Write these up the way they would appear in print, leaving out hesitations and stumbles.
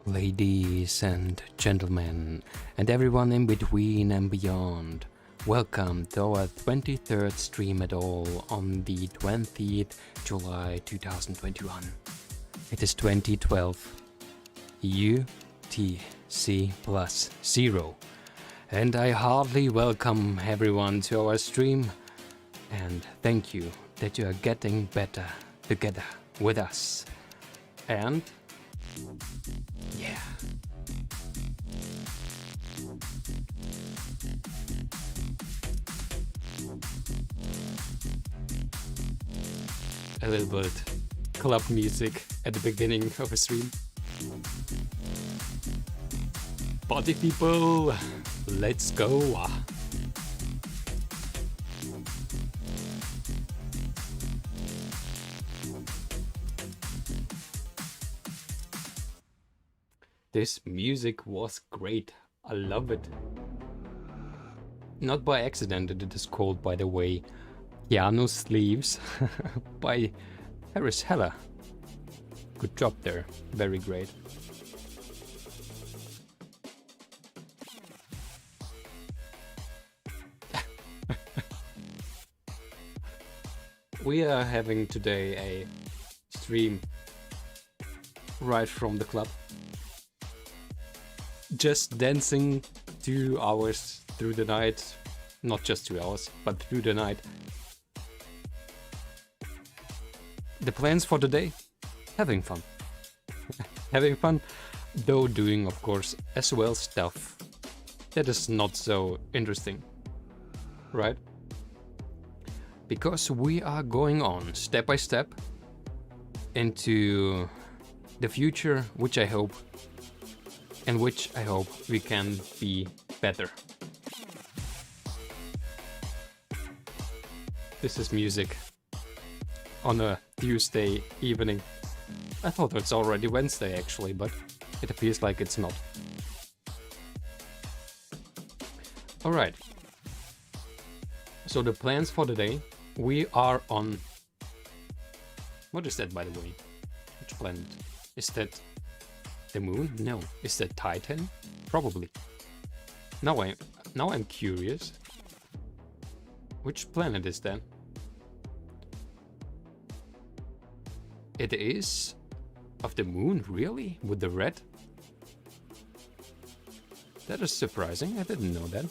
Ladies and gentlemen, and everyone in between and beyond, welcome to our 23rd stream at all on the 20th July 2021. It is 2012, UTC plus 0, and I heartily welcome everyone to our stream, and thank you that you are getting better together with us. And yeah. A little bit club music at the beginning of a stream. Party people, let's go! This music was great. I love it. Not by accident it is called, by the way, Piano Sleeves by Harris Heller. Good job there. Very great. We are having today a stream right from the club. Just dancing 2 hours through the night. Not just 2 hours, but through the night. The plans for today? Having fun. Having fun, though doing, of course, as well stuff that is not so interesting. Right? Because we are going on step by step into the future, which I hope we can be better. This is music on a Tuesday evening. I thought it's already Wednesday actually, but it appears like it's not. Alright. So the plans for the day, we are on... What is that, by the way? Which planet? Is that the moon? No. Is that Titan? Probably. Now I'm curious. Which planet is that? It is of the moon, really? With the red? That is surprising. I didn't know that.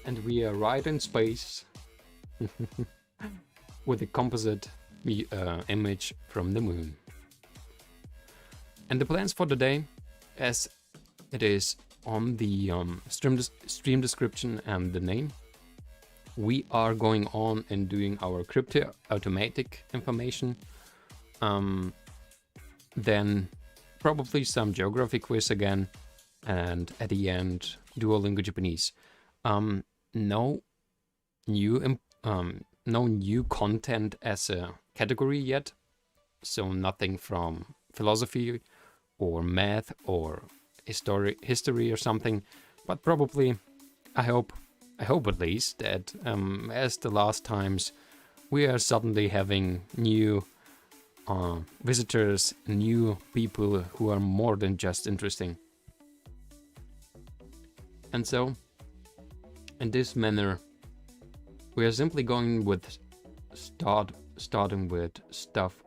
And we are right in space with a composite image from the moon. And the plans for the day, as it is on the stream description and the name, we are going on and doing our crypto automatic information. Then probably some geography quiz again, and at the end Duolingo Japanese. No new content as a category yet, so nothing from philosophy or math or history or something, but probably I hope at least that as the last times we are suddenly having new visitors, new people who are more than just interesting. And so in this manner we are simply going with starting with stuff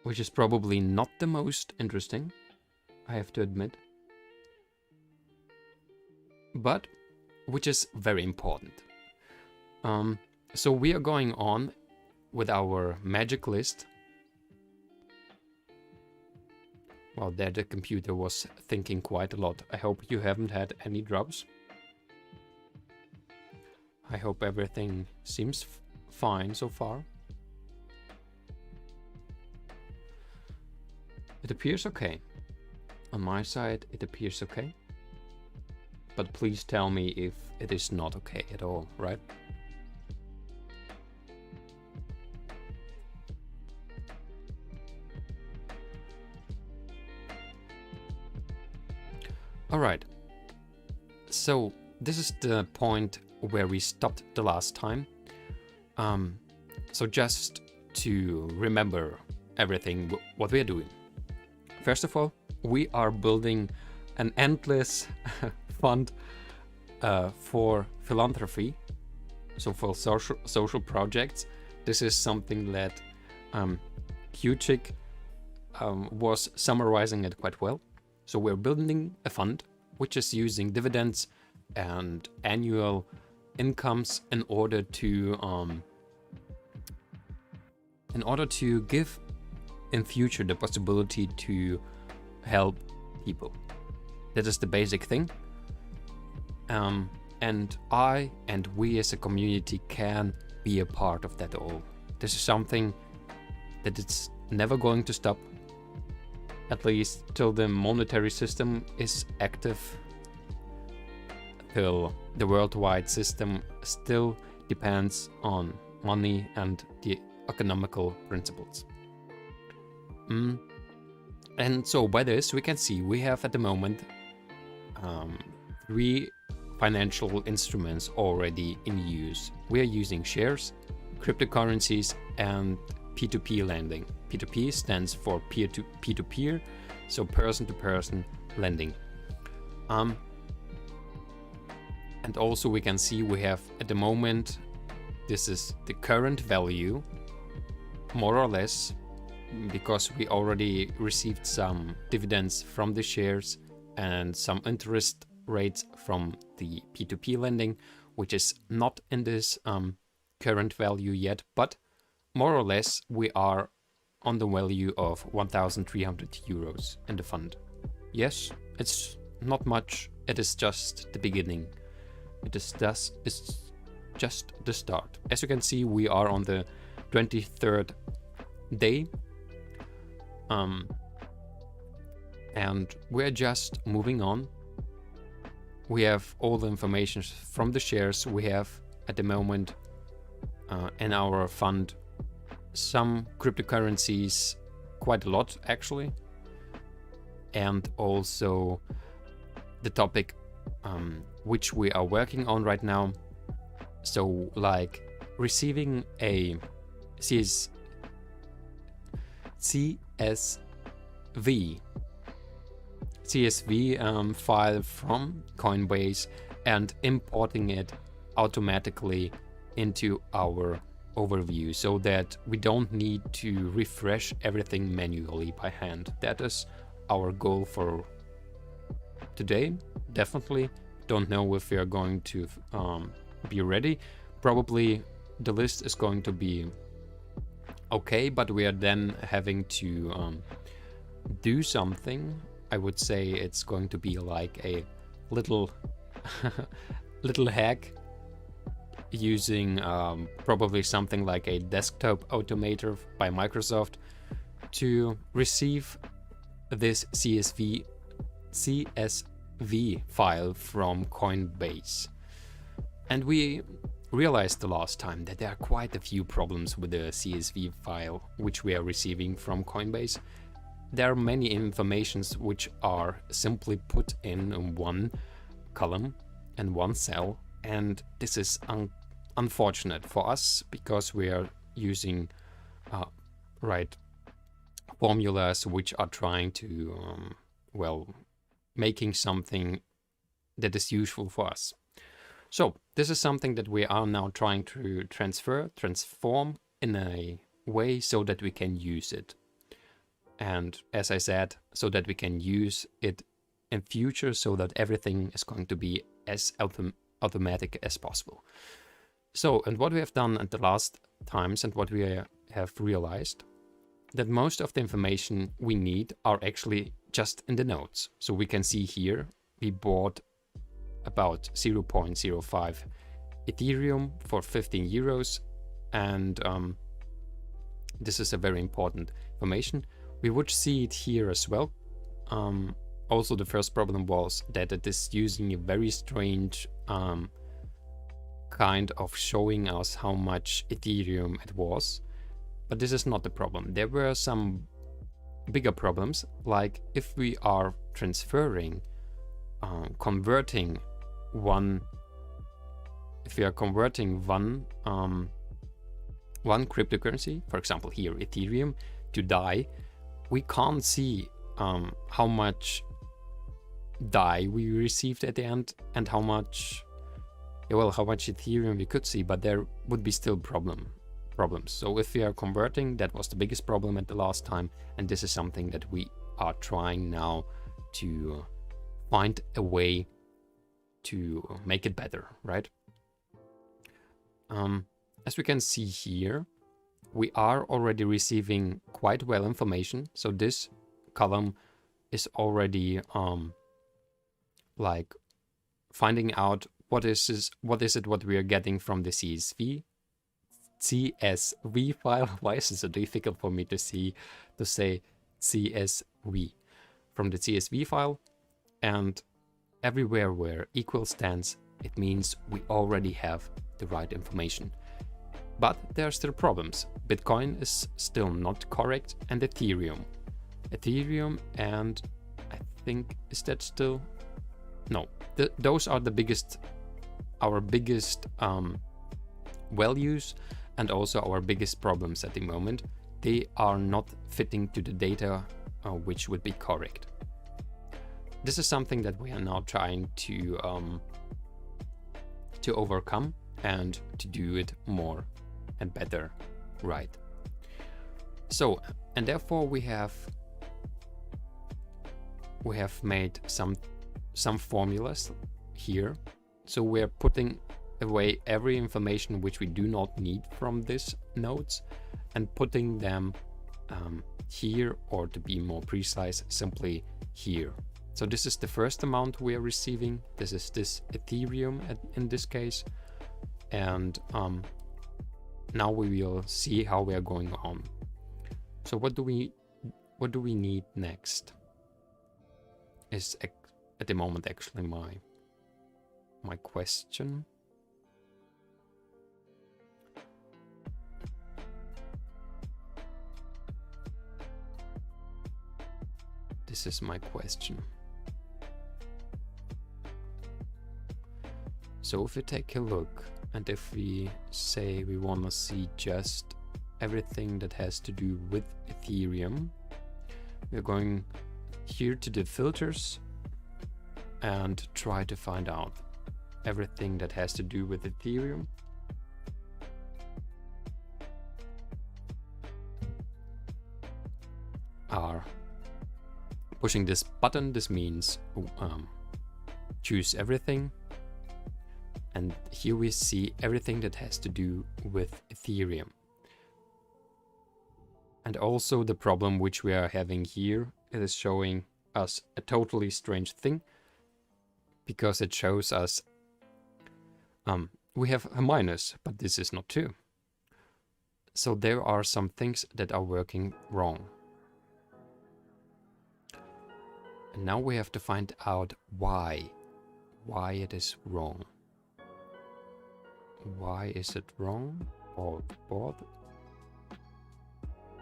which is probably not the most interesting, I have to admit, but which is very important. So we are going on with our magic list. Well, there the computer was thinking quite a lot. I hope you haven't had any drops. I hope everything seems fine so far. It appears okay. On my side, it appears okay. But please tell me if it is not okay at all, right? Alright, so this is the point where we stopped the last time. So just to remember everything what we are doing. First of all, we are building an endless fund for philanthropy, so for social projects. This is something that Kuchik was summarizing it quite well. So we're building a fund which is using dividends and annual incomes in order to give in future the possibility to help people. That is the basic thing. And I and we as a community can be a part of that all. This is something that it's never going to stop, at least till the monetary system is active, till the worldwide system still depends on money and the economical principles. And so by this we can see we have at the moment 3 financial instruments already in use. We are using shares, cryptocurrencies, and P2P lending. P2P stands for peer-to-peer, so person-to-person lending. And also we can see we have at the moment, this is the current value, more or less, because we already received some dividends from the shares and some interest rates from the P2P lending, which is not in this current value yet, but more or less we are on the value of 1,300 euros in the fund. Yes, it's not much, it is just the beginning. It's just the start. As you can see, we are on the 23rd day. And we're just moving on. We have all the information from the shares. We have at the moment in our fund some cryptocurrencies, quite a lot actually, and also the topic which we are working on right now. So like receiving a CSV file from Coinbase and importing it automatically into our overview so that we don't need to refresh everything manually by hand. That is our goal for today. Definitely don't know if we are going to be ready. Probably the list is going to be okay, but we are then having to do something. I would say it's going to be like a little little hack using probably something like a desktop automator by Microsoft to receive this CSV file from Coinbase. And we realized the last time that there are quite a few problems with the CSV file which we are receiving from Coinbase. There are many informations which are simply put in one column and one cell, and this is unfortunate for us because we are using formulas which are trying to making something that is useful for us. So this is something that we are now trying to transform in a way so that we can use it. And as I said, so that we can use it in future so that everything is going to be as automatic as possible. So, and what we have done at the last times and what we have realized, that most of the information we need are actually just in the notes. So we can see here, we bought about 0.05 Ethereum for 15 euros. And this is a very important information. We would see it here as well. Also, the first problem was that it is using a very strange kind of showing us how much Ethereum it was. But this is not the problem. There were some bigger problems, like if we are converting one one cryptocurrency, for example here Ethereum, to DAI, we can't see how much DAI we received at the end and how much Ethereum we could see, but there would be still problems. So if we are converting, that was the biggest problem at the last time, and this is something that we are trying now to find a way to make it better, right? As we can see here, we are already receiving quite well information. So this column is already like finding out what we are getting from the CSV file. Why is it so difficult for me to say CSV? From the CSV file, and everywhere where equal stands, it means we already have the right information. But there are still problems. Bitcoin is still not correct, and Ethereum, and I think, is that still? No, those are our biggest values, and also our biggest problems at the moment. They are not fitting to the data which would be correct. This is something that we are now trying to overcome and to do it more and better right. So, and therefore we have made some formulas here. So we're putting away every information which we do not need from these nodes and putting them here, or to be more precise, simply here. So this is the first amount we are receiving. This is this Ethereum in this case. And now we will see how we are going on. So what do we need next? Is at the moment actually my question. This is my question. So if we take a look, and if we say we want to see just everything that has to do with Ethereum, we're going here to the filters and try to find out everything that has to do with Ethereum. Are pushing this button. This means choose everything. And here we see everything that has to do with Ethereum. And also the problem which we are having here, it is showing us a totally strange thing, because it shows us we have a minus, but this is not 2. So there are some things that are working wrong. And now we have to find out why it is wrong. Why is it wrong? Board.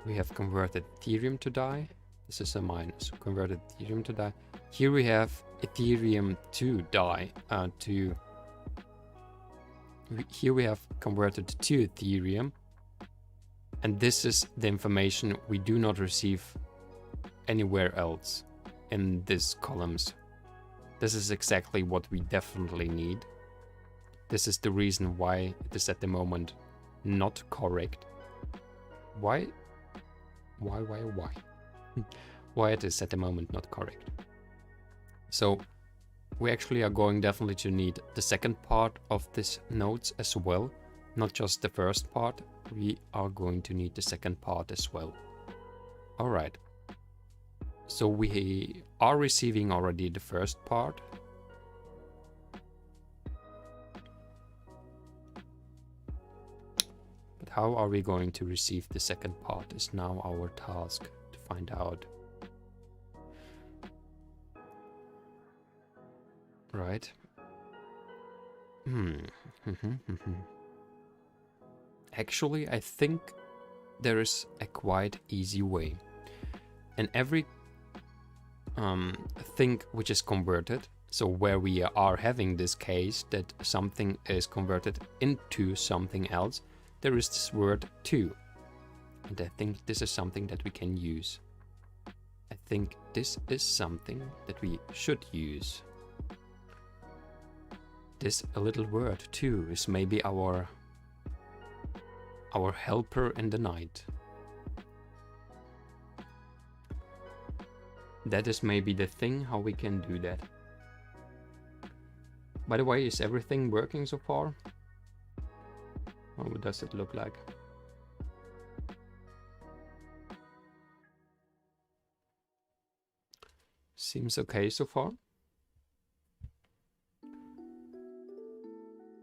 We have converted Ethereum to DAI. This is a minus. Converted Ethereum to DAI. Here we have Ethereum to DAI. Here we have converted to Ethereum. And this is the information we do not receive anywhere else in these columns. This is exactly what we definitely need. This is the reason why it is at the moment not correct. Why? Why it is at the moment not correct. So we actually are going definitely to need the second part of this nodes as well. Not just the first part, we are going to need the second part as well. All right. So we are receiving already the first part. But how are we going to receive the second part is now our task to find out. Right. Actually, I think there is a quite easy way. And every thing which is converted, so where we are having this case that something is converted into something else, there is this word to. And I think this is something that we can use. I think this is something that we should use. This little word to is maybe our helper in the night. That is maybe the thing how we can do that. By the way, is everything working so far? Or what does it look like? Seems okay so far.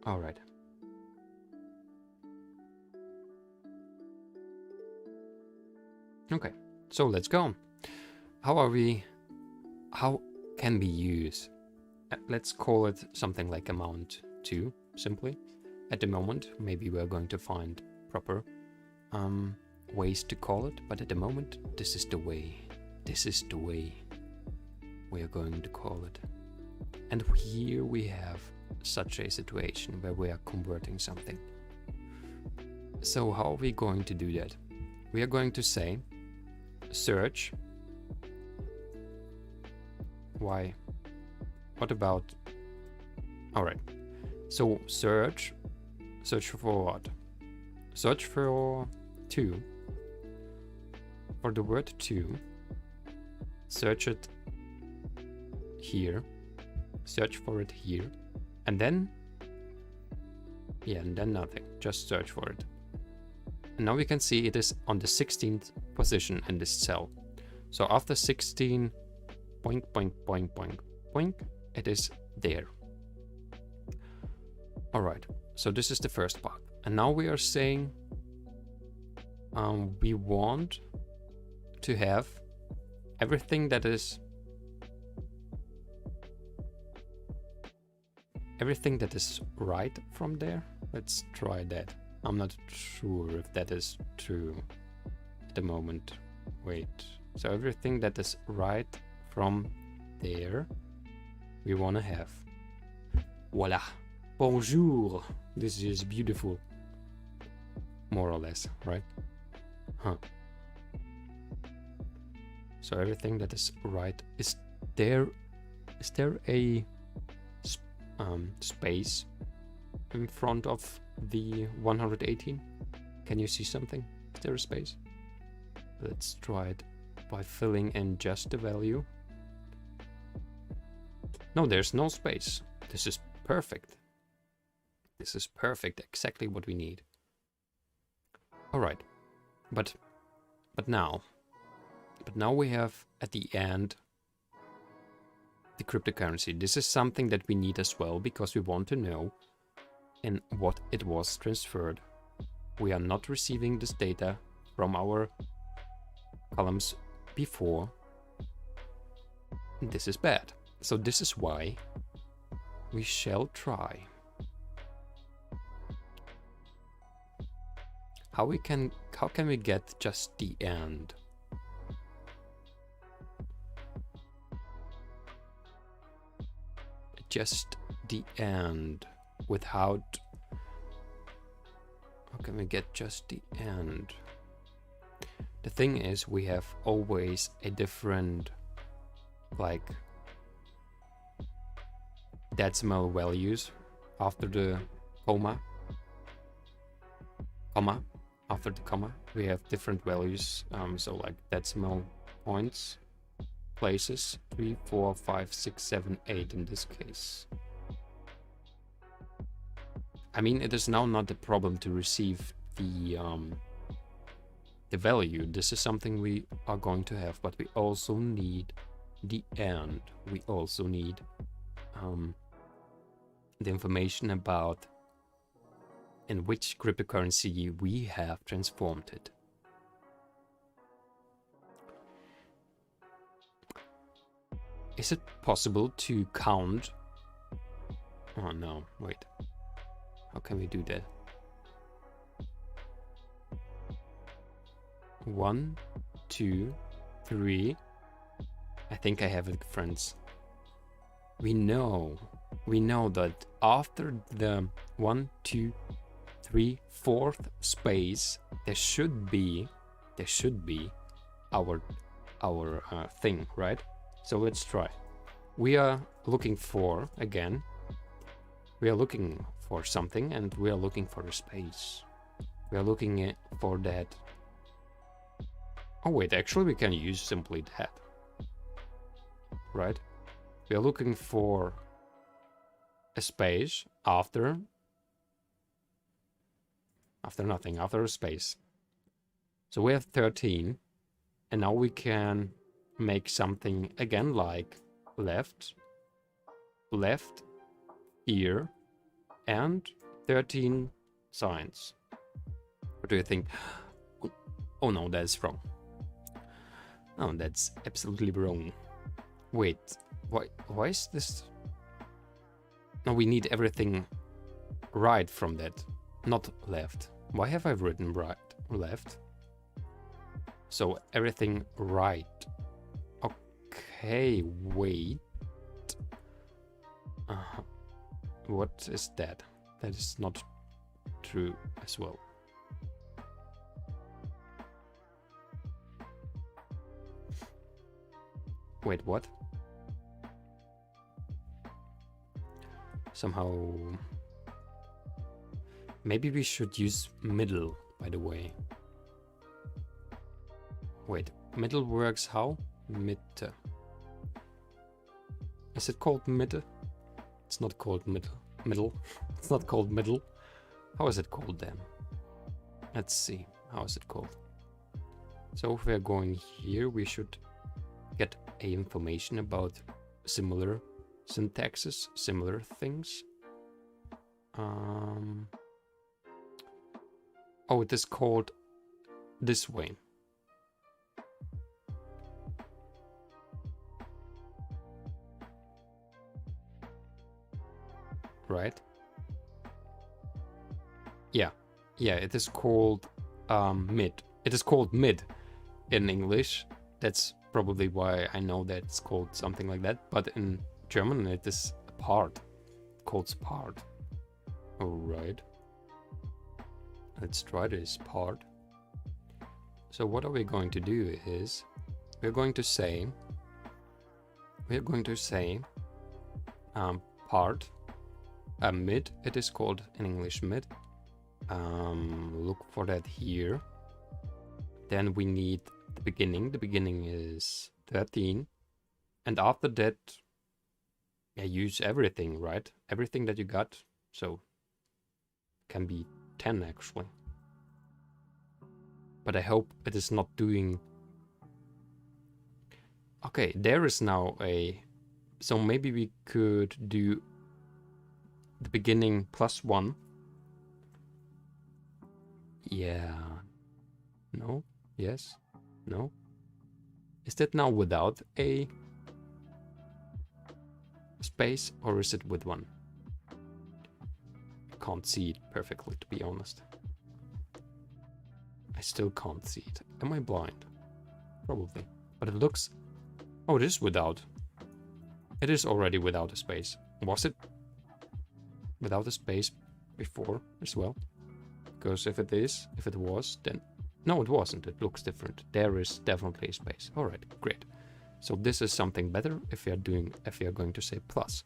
All right. Okay, so let's go. How can we use, let's call it something like amount to, simply. At the moment, maybe we're going to find proper ways to call it, but at the moment, this is the way. This is the way we are going to call it. And here we have such a situation where we are converting something. So how are we going to do that? We are going to say search. Why? What about? All right. So search for what? Search for to. For the word to. Search it here. Search for it here. And then, yeah, and then nothing. Just search for it. And now we can see it is on the 16th position in this cell. So after 16, boink, boink, boink, boink, boink, it is there. All right, so this is the first part. And now we are saying we want to have everything that is right from there. Let's try that. I'm not sure if that is true at the moment. Wait, so everything that is right from there, we want to have. Voila. Bonjour. This is beautiful. More or less, right? Huh. So everything that is right, is there a space in front of the 118? Can you see something? Is there a space? Let's try it by filling in just the value. No, there's no space. This is perfect. This is perfect, exactly what we need. All right, but now we have at the end the cryptocurrency. This is something that we need as well because we want to know in what it was transferred. We are not receiving this data from our columns before. This is bad. So this is why we shall try. How can we get just the end? Just the end without. How can we get just the end? The thing is, we have always a different, like, decimal values after the comma. After the comma, we have different values. So like decimal points, places, 3, 4, 5, 6, 7, 8 in this case. I mean, it is now not a problem to receive the value. This is something we are going to have, but we also need the end. We also need the information about in which cryptocurrency we have transformed it. Is it possible to count? Oh no, wait. How can we do that? 1, 2, 3. I think I have it, friends. We know that after the 1, 2, 3/4 space, there should be our thing, right? So let's try. We are looking for, again, we are looking for something, and we are looking for a space. We are looking for that. Oh wait, actually we can use simply that, right? We are looking for a space after nothing, after a space. So we have 13, and now we can make something again like left, here, and 13 signs. What do you think? Oh no, that's wrong. No, that's absolutely wrong. Wait, why is this? No, we need everything right from that, not left. Why have I written right, left? So everything right. Okay, wait. What is that? That is not true as well. Wait, what? Somehow... Maybe we should use middle, by the way. Wait, middle works how? Mitte. Is it called mitte? It's not called middle. It's not called middle. How is it called then? Let's see. How is it called? So if we're going here, we should get information about similar syntaxes, similar things. Oh, it is called this way. Right? Yeah, it is called mid. It is called mid in English. That's probably why I know that it's called something like that. But in German, it is part. Called part. Alright. Let's try this part. So what are we going to do is we're going to say part. Mid, it is called in English mid. Look for that here. Then we need the beginning. The beginning is 13. And after that, yeah, use everything, right? Everything that you got. So can be 10 actually. But I hope it is not doing... Okay, there is now a... So maybe we could do the beginning +1. Yeah. No? Yes? No? Is that now without a space, or is it with one? I can't see it perfectly, to be honest. I still can't see it. Am I blind? Probably. But it looks... Oh, it is without. It is already without a space. Was it without a space before as well? Because if it was, then... No, it wasn't. It looks different. There is definitely a space. Alright, great. So this is something better if we are going to say plus.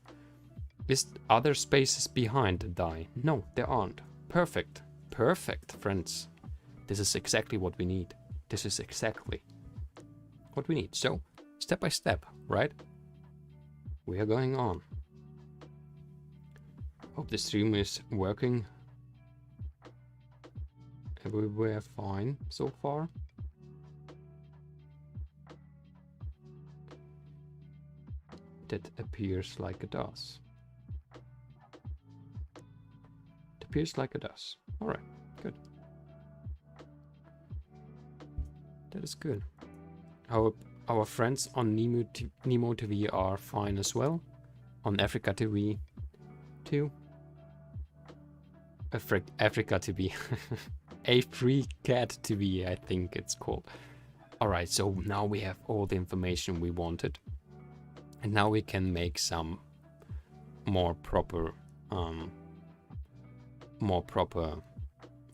Are there spaces behind the die? No, there aren't. Perfect. Perfect, friends. This is exactly what we need. This is exactly what we need. So, step by step, right? We are going on. Hope the stream is working everywhere fine so far. That appears like it does. It appears like it does. Alright, good. That is good. Our friends on Nemo TV are fine as well. On Africa TV too. Africa TV. Africat TV, I think it's called. Alright, so now we have all the information we wanted. And now we can make some more proper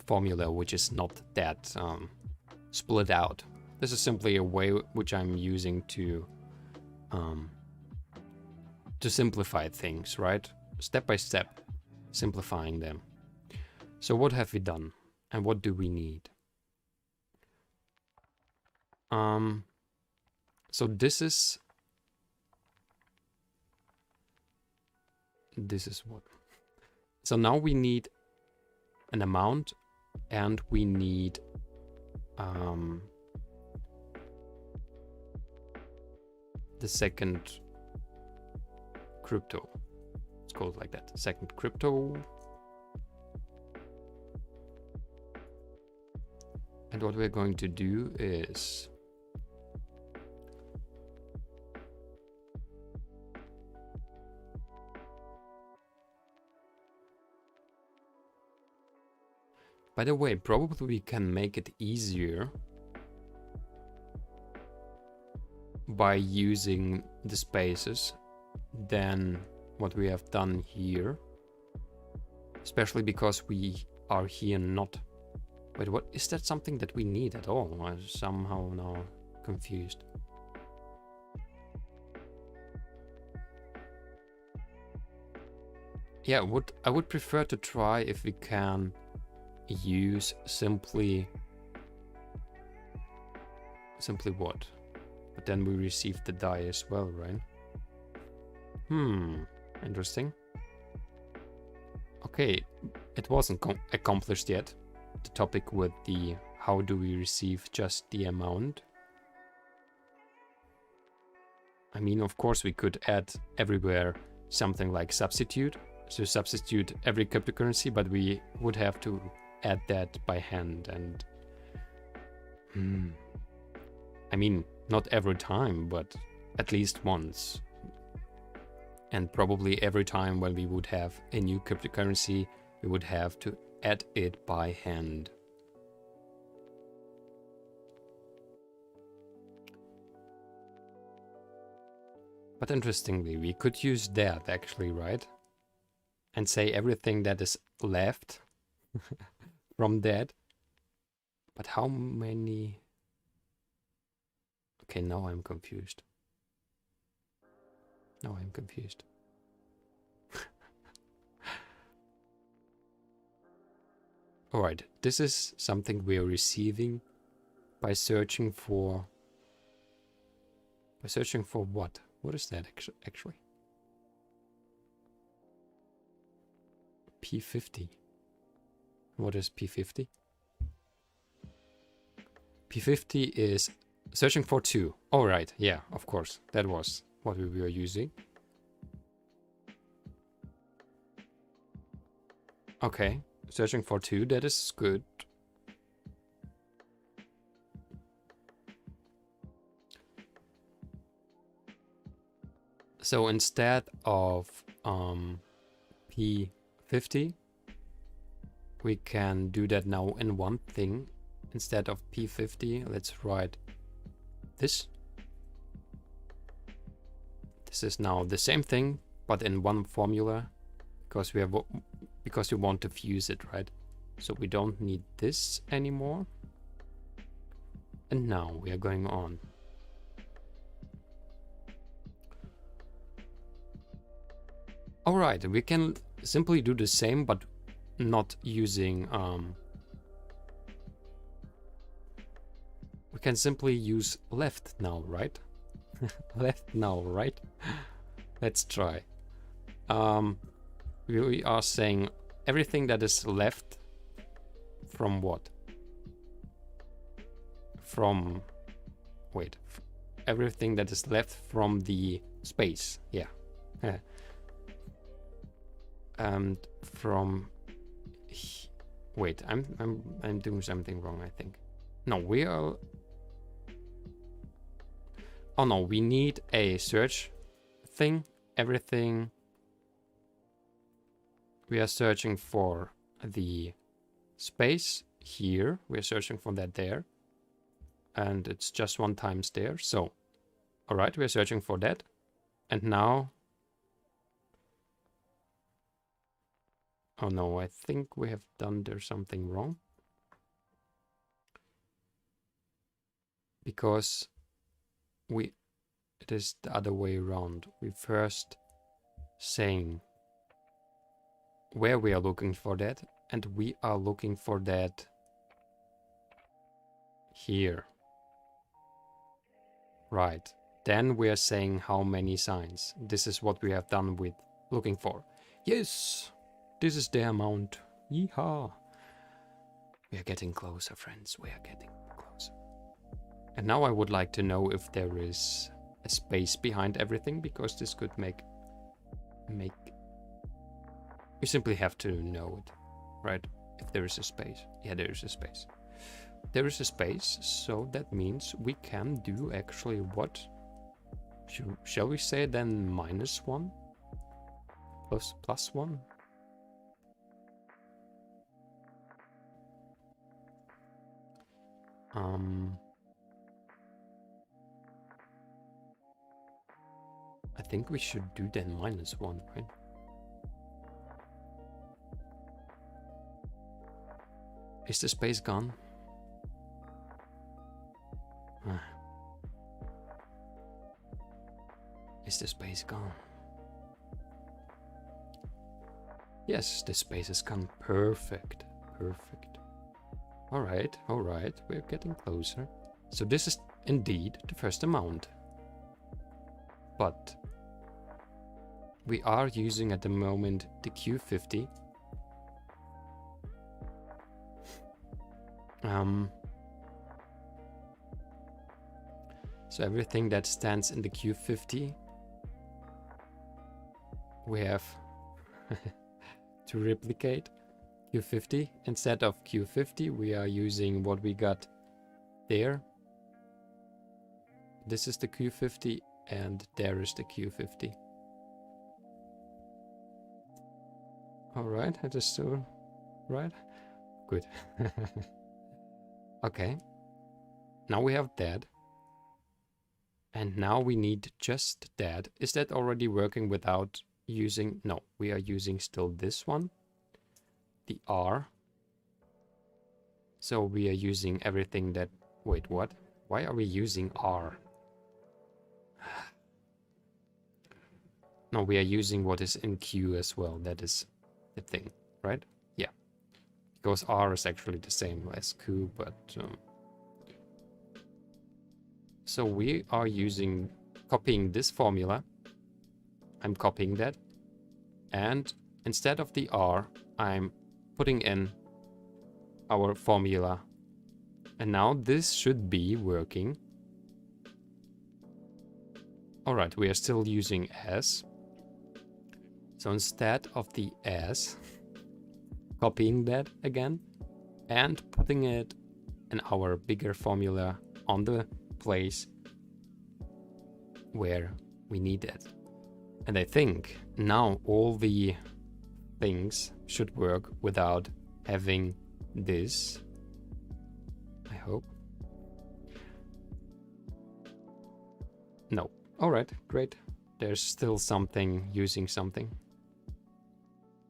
formula which is not that split out. This is simply a way which I'm using to simplify things, right? Step by step, simplifying them. So what have we done, and what do we need? So this is what? So now we need an amount, and we need the second crypto. It's called like that. Second crypto. And what we're going to do is by the way, probably we can make it easier by using the spaces than what we have done here. Especially because we are here not... Wait, what? Is that something that we need at all? I'm somehow now confused. Yeah, I would prefer to try if we can use simply what? But then we receive the die as well, right? Interesting. Okay, it wasn't accomplished yet. The topic with the how do we receive just the amount. I mean, of course, we could add everywhere something like substitute. So substitute every cryptocurrency, but we would have to add that by hand. And I mean, not every time, but at least once. And probably every time when we would have a new cryptocurrency, we would have to add it by hand. But interestingly, we could use that actually, right? And say everything that is left from that. But how many? Okay, now I'm confused. Now I'm confused. Alright, this is something we are receiving by searching for... By searching for what? What is that actually? P50. What is P50? P50 is searching for 2. Oh, right. Yeah, of course. That was what we were using. Okay. Searching for 2. That is good. So instead of P50, we can do that now in one thing. Instead of P50, let's write this. This is now the same thing, but in one formula, because we want to fuse it, right? So we don't need this anymore. And now we are going on. All right, we can simply do the same, but not using... we can simply use left now, right? Left now, right? Let's try. We are saying everything that is left from what? From... Wait. Everything that is left from the space. Yeah. And from... Wait, I'm doing something wrong, I think. No, we are... Oh no, we need a search thing. Everything... We are searching for the space here. We are searching for that there. And it's just 1 times there. So, alright, we are searching for that. And now... Oh no, I think we have done there something wrong. because it is the other way around. We first saying where we are looking for that, and we are looking for that here. Right. Then we are saying how many signs. This is what we have done with looking for. Yes, this is the amount. Yeehaw. We are getting closer, friends. We are getting closer. And now I would like to know if there is a space behind everything, because this could make you simply have to know it, right? If there is a space. Yeah, there is a space. There is a space, so that means we can do actually what? Shall we say then -1? +1? I think we should do then -1, right? Is the space gone? Is the space gone? Yes, the space is gone. Perfect. Perfect. Alright, alright. We're getting closer. So this is indeed the first amount. But we are using at the moment the Q50. So everything that stands in the Q50, we have to replicate Q50. Instead of Q50, we are using what we got there. This is the Q50 and there is the Q50. Alright, that is still right. Good. Okay. Now we have that. And now we need just that. Is that already working without using? No, we are using still this one. The R. So we are using everything that... Wait, what? Why are we using R? No, we are using what is in Q as well. That is the thing, right? Yeah. Because R is actually the same as Q, but... So we are copying this formula. I'm copying that. And instead of the R, I'm putting in our formula. And now this should be working. Alright, we are still using S. So instead of the S, copying that again and putting it in our bigger formula on the place where we need it. And I think now all the things should work without having this. I hope. No. Alright, great. There's still something using something.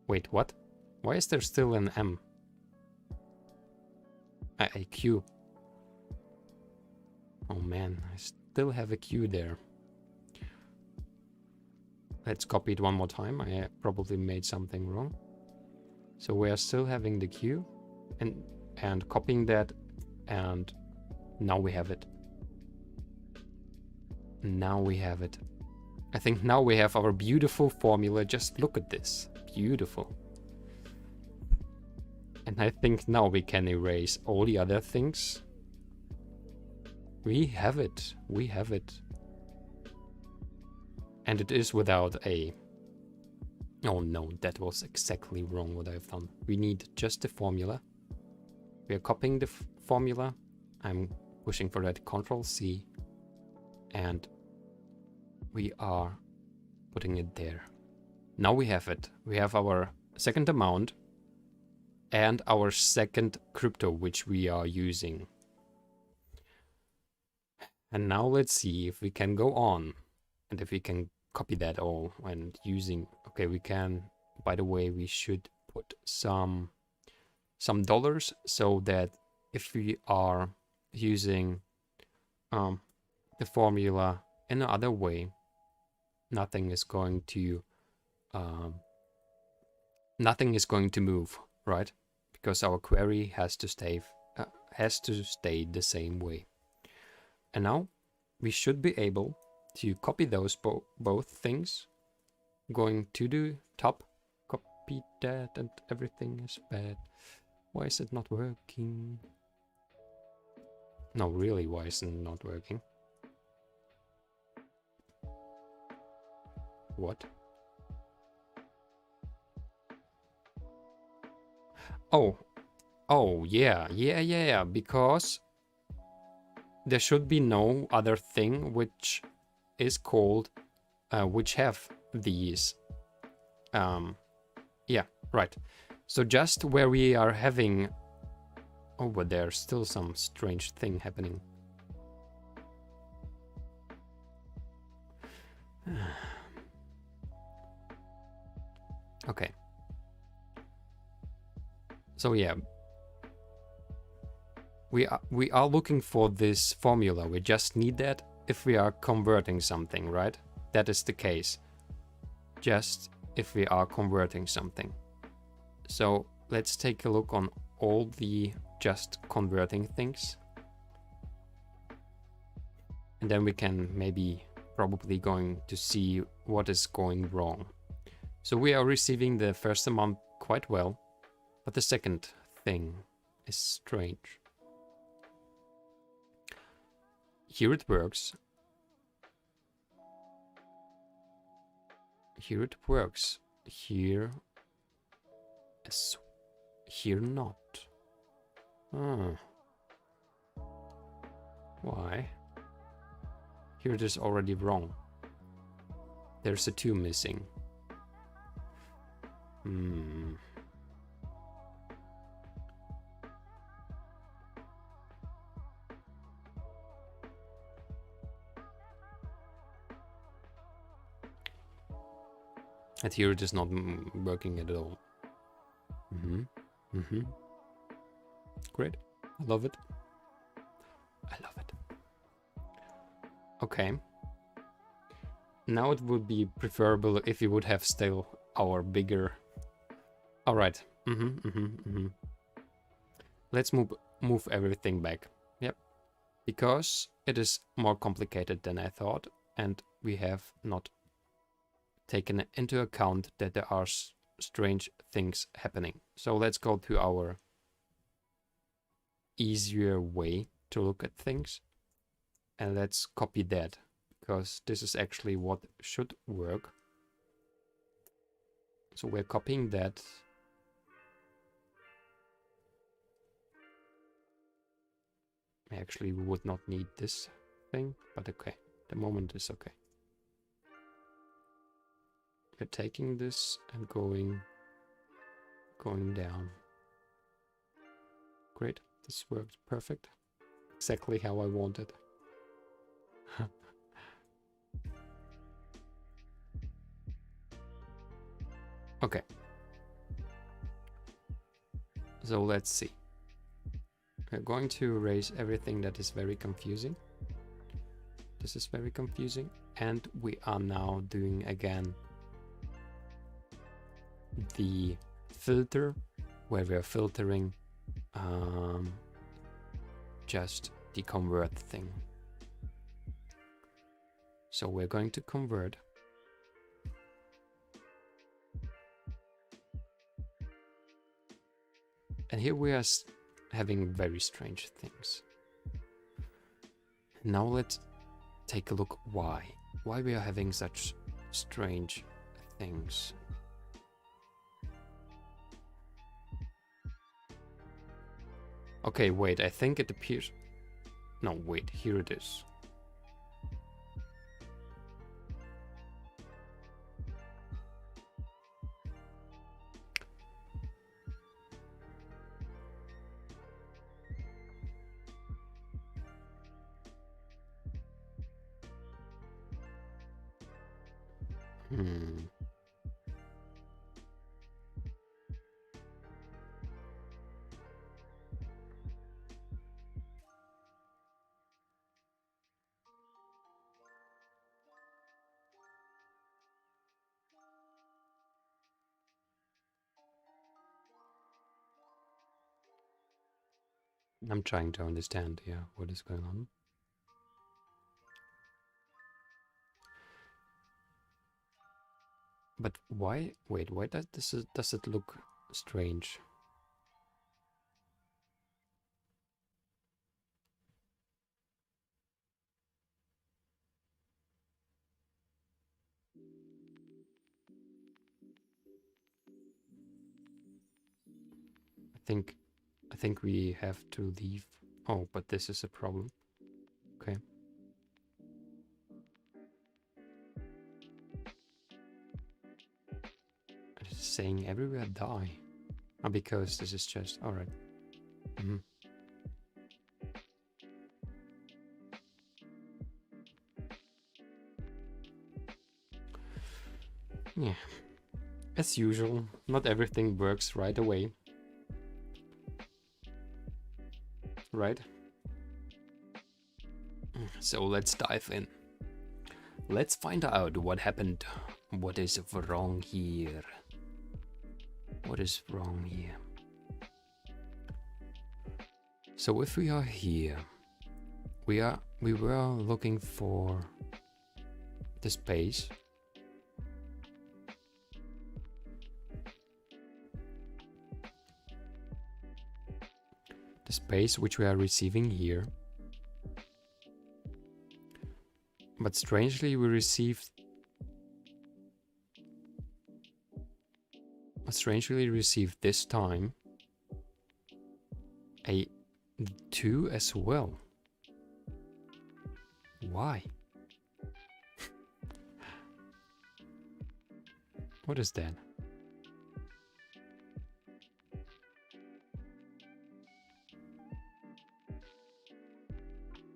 Wait, what? Why is there still an M? A Q. Oh man, I still have a Q there. Let's copy it one more time. I probably made something wrong. So we are still having the Q and copying that, and now we have it. Now we have it. I think now we have our beautiful formula. Just look at this. Beautiful. And I think now we can erase all the other things. We have it. We have it. And it is without a... Oh no, that was exactly wrong what I've done. We need just the formula. We are copying the formula. I'm pushing for that Ctrl-C. And we are putting it there. Now we have it. We have our second amount and our second crypto, which we are using. And now let's see if we can go on and if we can copy that all and using... Okay, we can... By the way, we should put some dollars so that if we are using the formula in another way, nothing is going to move, right? Because our query has to stay the same way. And now we should be able to copy those both things, going to the top, copy that, and everything is bad. Why is it not working? No, really, why is it not working? What? Oh, yeah, because there should be no other thing which is called, which have these. Yeah, right. So just where we are having, oh, but there's still some strange thing happening. Okay. So yeah, we are looking for this formula. We just need that if we are converting something, right? That is the case. Just if we are converting something. So let's take a look on all the just converting things. And then we can probably going to see what is going wrong. So we are receiving the first amount quite well, but the second thing is strange. Here it works. Here it works. Here not. Why? Here it is already wrong. There's a 2 missing. And here it is not working at all. Great. I love it. I love it. Okay. Now it would be preferable if we would have still our bigger... Alright. Let's move everything back. Yep. Because it is more complicated than I thought, and we have not taken into account that there are strange things happening. So let's go to our easier way to look at things, and let's copy that, because this is actually what should work. So we're copying that. Actually, we would not need this thing, but okay, the moment is okay. We're taking this and going down. Great, this worked perfect. Exactly how I wanted. Okay. So let's see. We're going to erase everything that is very confusing. This is very confusing. And we are now doing again the filter, where we're filtering just the convert thing. So we're going to convert. And here we are having very strange things. Now let's take a look why we are having such strange things. Okay, wait, I think it appears... No, wait, here it is. I'm trying to understand, yeah, what is going on. But why? Wait, why does it look strange? I think we have to leave. Oh, but this is a problem. Okay. It is saying everywhere die. Oh, because this is just alright. Yeah. As usual, not everything works right away. Right? So let's dive in. Let's find out what happened. What is wrong here? What is wrong here? So if we are here, we were looking for the space. The space which we are receiving here. But strangely we received this time a 2 as well. Why? What is that?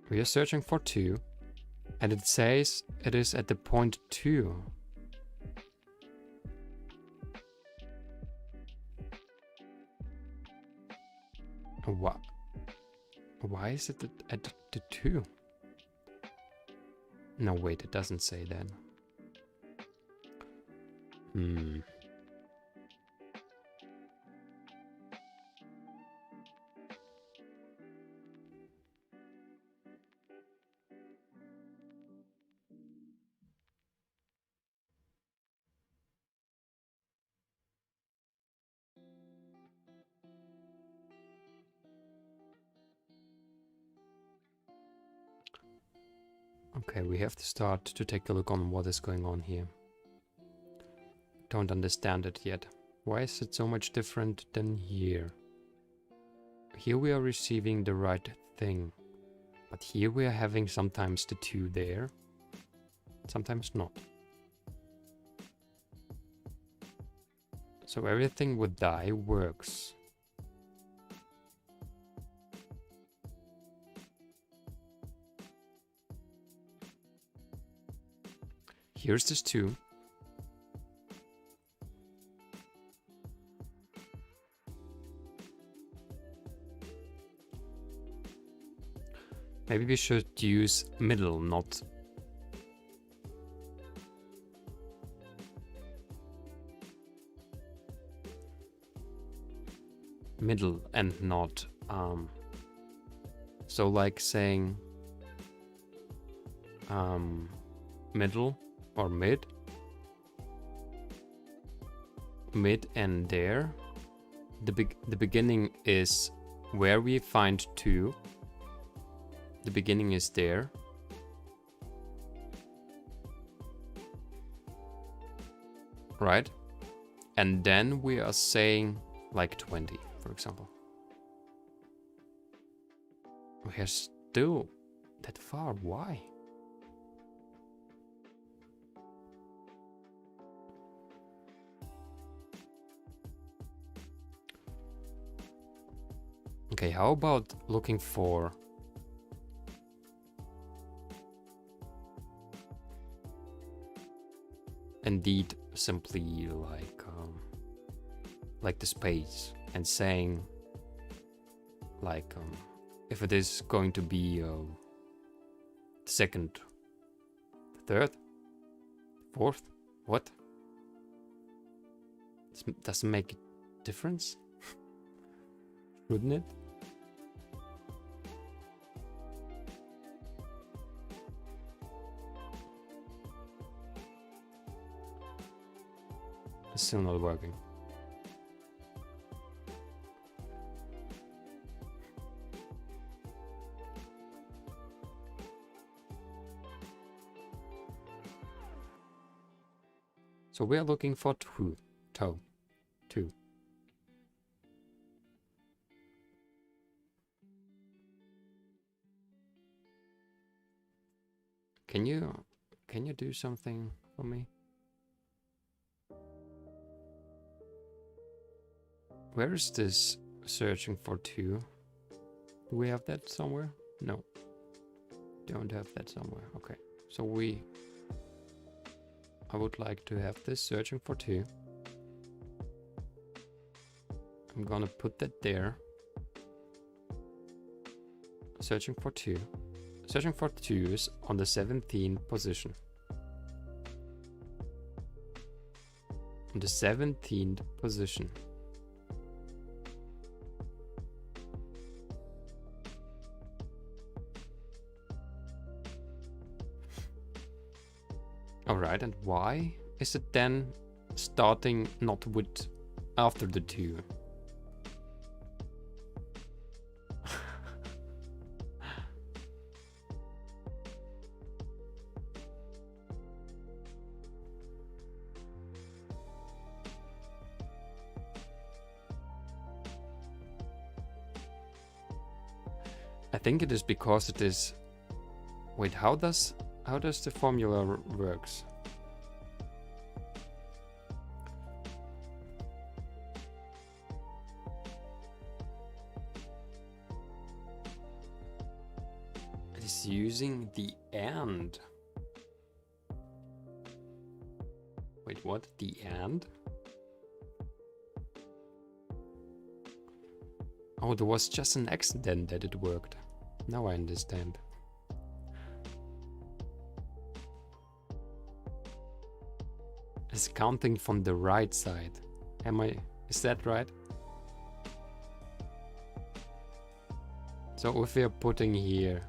We are searching for 2, and it says it is at the point 2. What? Why is it at the 2? No, wait, it doesn't say that. Okay, we have to start to take a look on what is going on here. Don't understand it yet. Why is it so much different than here? Here we are receiving the right thing, but here we are having sometimes the 2 there, sometimes not. So everything with die works. Here's this 2. Maybe we should use middle, not middle and not so like saying middle or mid and there. The beginning is where we find 2. The beginning is there. Right? And then we are saying like 20, for example. We are still that far. Why? Okay, how about looking for indeed simply like the space and saying like if it is going to be second, third, fourth, what? Doesn't make a difference, shouldn't it? It's still not working. So we are looking for toe. Can you do something for me? Where is this searching for two? Do we have that somewhere? No. Don't have that somewhere. Okay. So I would like to have this searching for two. I'm gonna put that there. Searching for two. Searching for two is on the 17th position. On the 17th position. Alright, and why is it then starting not with after the two? I think it is because it is... Wait, how does the formula works? It is using the AND. Wait, what? The AND? Oh, there was just an accident that it worked. Now I understand. It's counting from the right side. Is that right? So if we are putting here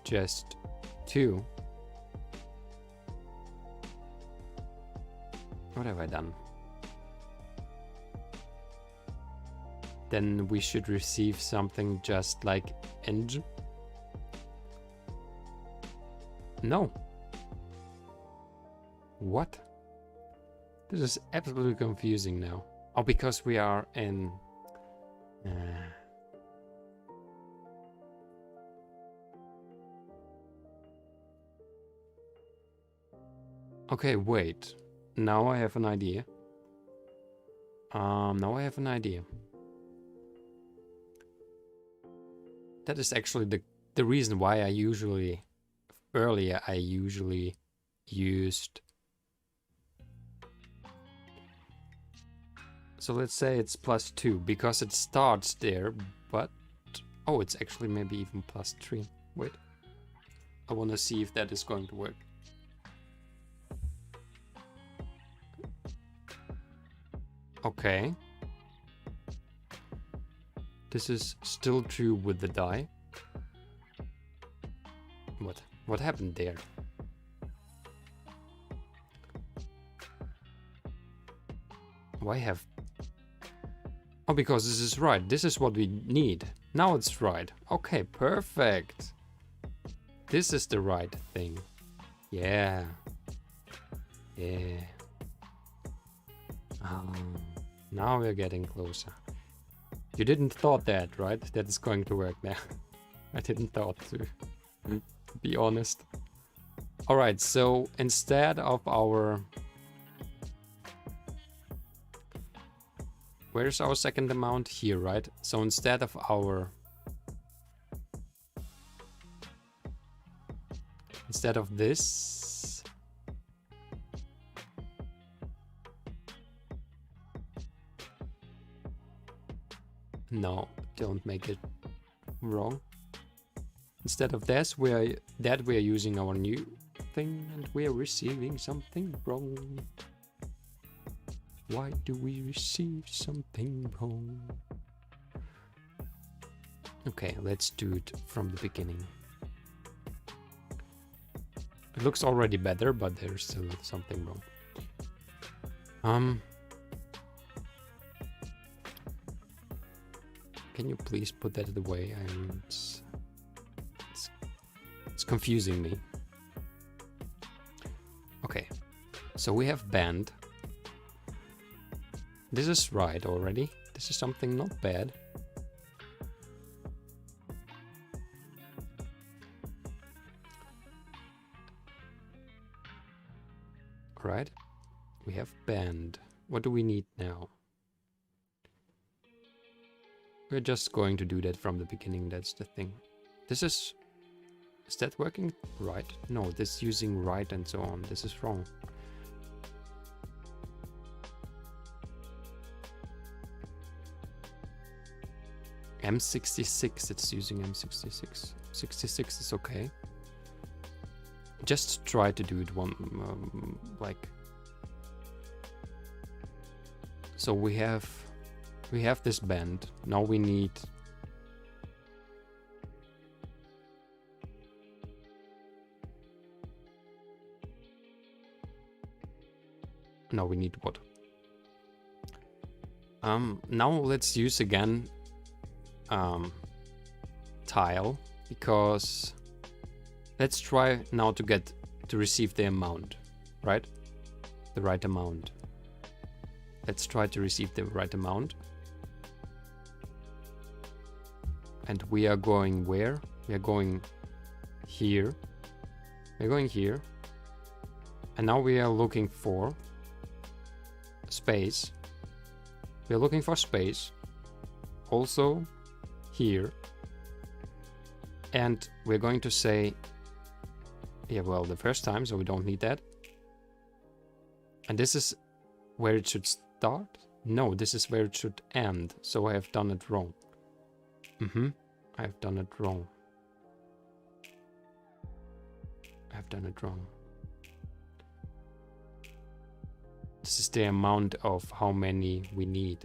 just two. What have I done? Then we should receive something just like ENG. No. What? This is absolutely confusing now. Oh, because we are in... Okay, wait. Now I have an idea. Now I have an idea. That is actually the reason why I usually... Earlier I usually used... So let's say it's +2, because it starts there, but... Oh, it's actually maybe even +3. Wait. I want to see if that is going to work. Okay. This is still true with the die. What happened there? Why have... Oh, because this is right. This is what we need. Now it's right. Okay, perfect. This is the right thing. Yeah. Yeah. Now we're getting closer. You didn't thought that, right? That is going to work now. I didn't thought to be honest. Alright, so instead of our... Where's our second amount? Here, right? So instead of our... Instead of this... No, don't make it wrong. Instead of this, we are using our new thing, and we are receiving something wrong. Why do we receive something wrong? Okay, let's do it from the beginning. It looks already better, but there's still something wrong. Can you please put that away? It's confusing me. Okay, so we have band. This is right already. This is something not bad. Right, we have band. What do we need now? We're just going to do that from the beginning, that's the thing. This is that working? Right? No, this is using right and so on. This is wrong. M66, it's using M66. 66 is okay. Just try to do it one, like... So we have this band. Now we need... Now we need what? Now let's use again tile, because let's try now to receive the amount, right? The right amount. Let's try to receive the right amount. And we are going where? We are going here. We're going here. And now we are looking for space. We are looking for space. Also here. And we're going to say, yeah, well, the first time, so we don't need that. And this is where it should start? No, this is where it should end. So I have done it wrong. I have done it wrong. I have done it wrong. This is the amount of how many we need.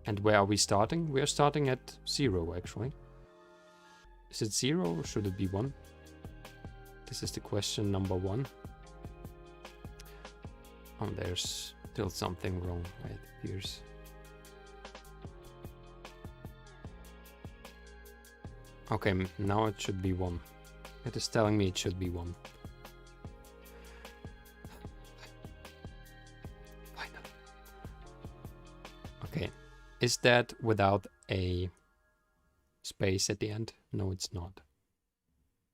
And where are we starting? We are starting at 0, actually. Is it 0 or should it be 1? This is the question number 1. Oh, there's still something wrong, it appears. Okay, now it should be 1. It is telling me it should be 1. Finally. Okay, is that without a space at the end? No, it's not.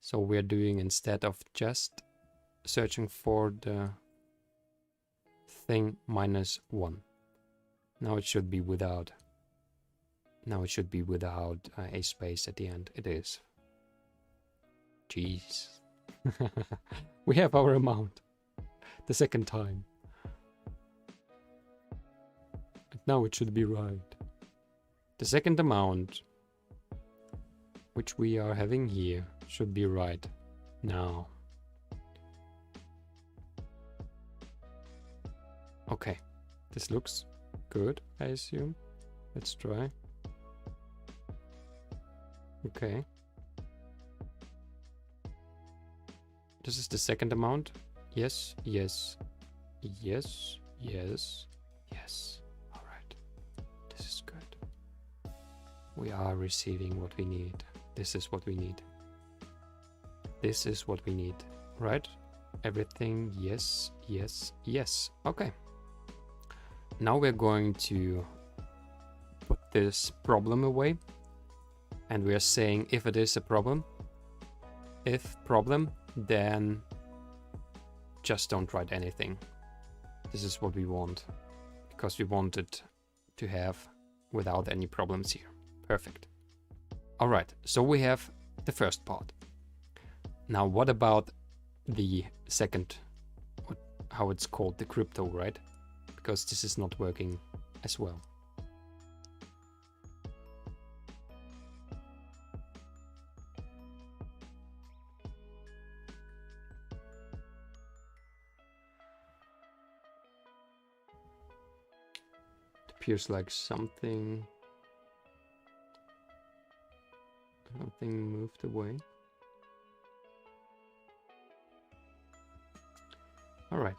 So we're doing, instead of just searching for the thing, -1. Now it should be without. Now it should be without a space at the end. It is. Jeez. We have our amount. The second time. And now it should be right. The second amount, which we are having here, should be right now. Okay. This looks good, I assume. Let's try. Okay. This is the second amount. Yes, yes, yes, yes, yes. All right. This is good. We are receiving what we need. This is what we need. This is what we need, right? Everything, yes, yes, yes. Okay. Now we're going to put this problem away. And we are saying if it is a problem, if problem, then just don't write anything. This is what we want, because we want it to have without any problems here. Perfect. All right, so we have the first part. Now what about the second, how it's called, the crypto, right? Because this is not working as well. Appears like something moved away. All right.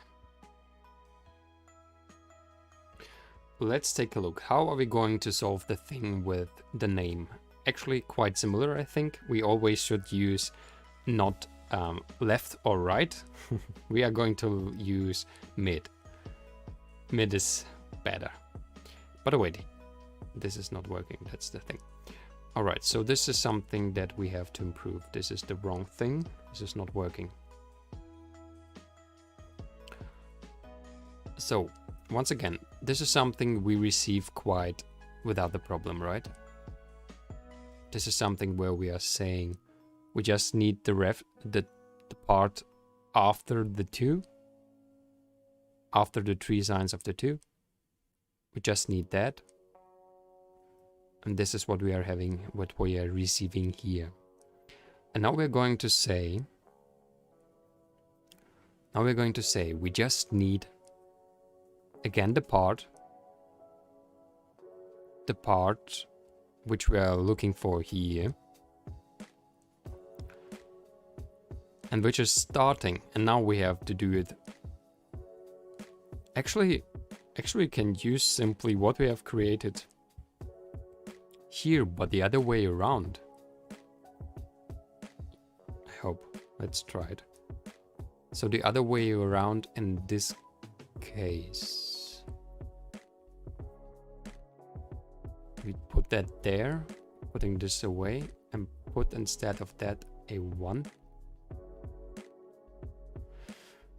let's take a look. How are we going to solve the thing with the name? Actually, quite similar, I think. We always should use not left or right. We are going to use mid. Mid is better. But wait, this is not working. That's the thing. All right, so this is something that we have to improve. This is the wrong thing. This is not working. So, once again, this is something we receive quite without the problem, right? This is something where we are saying we just need the part after the two, after the 3 signs of the 2. We just need that. And this is what we are having, what we are receiving here. And now we're going to say, we just need, again, the part which we are looking for here, and which is starting, and now we have to do it. Actually we can use simply what we have created here, but the other way around. I hope. Let's try it. So the other way around in this case. We put that there, putting this away, and put instead of that a 1.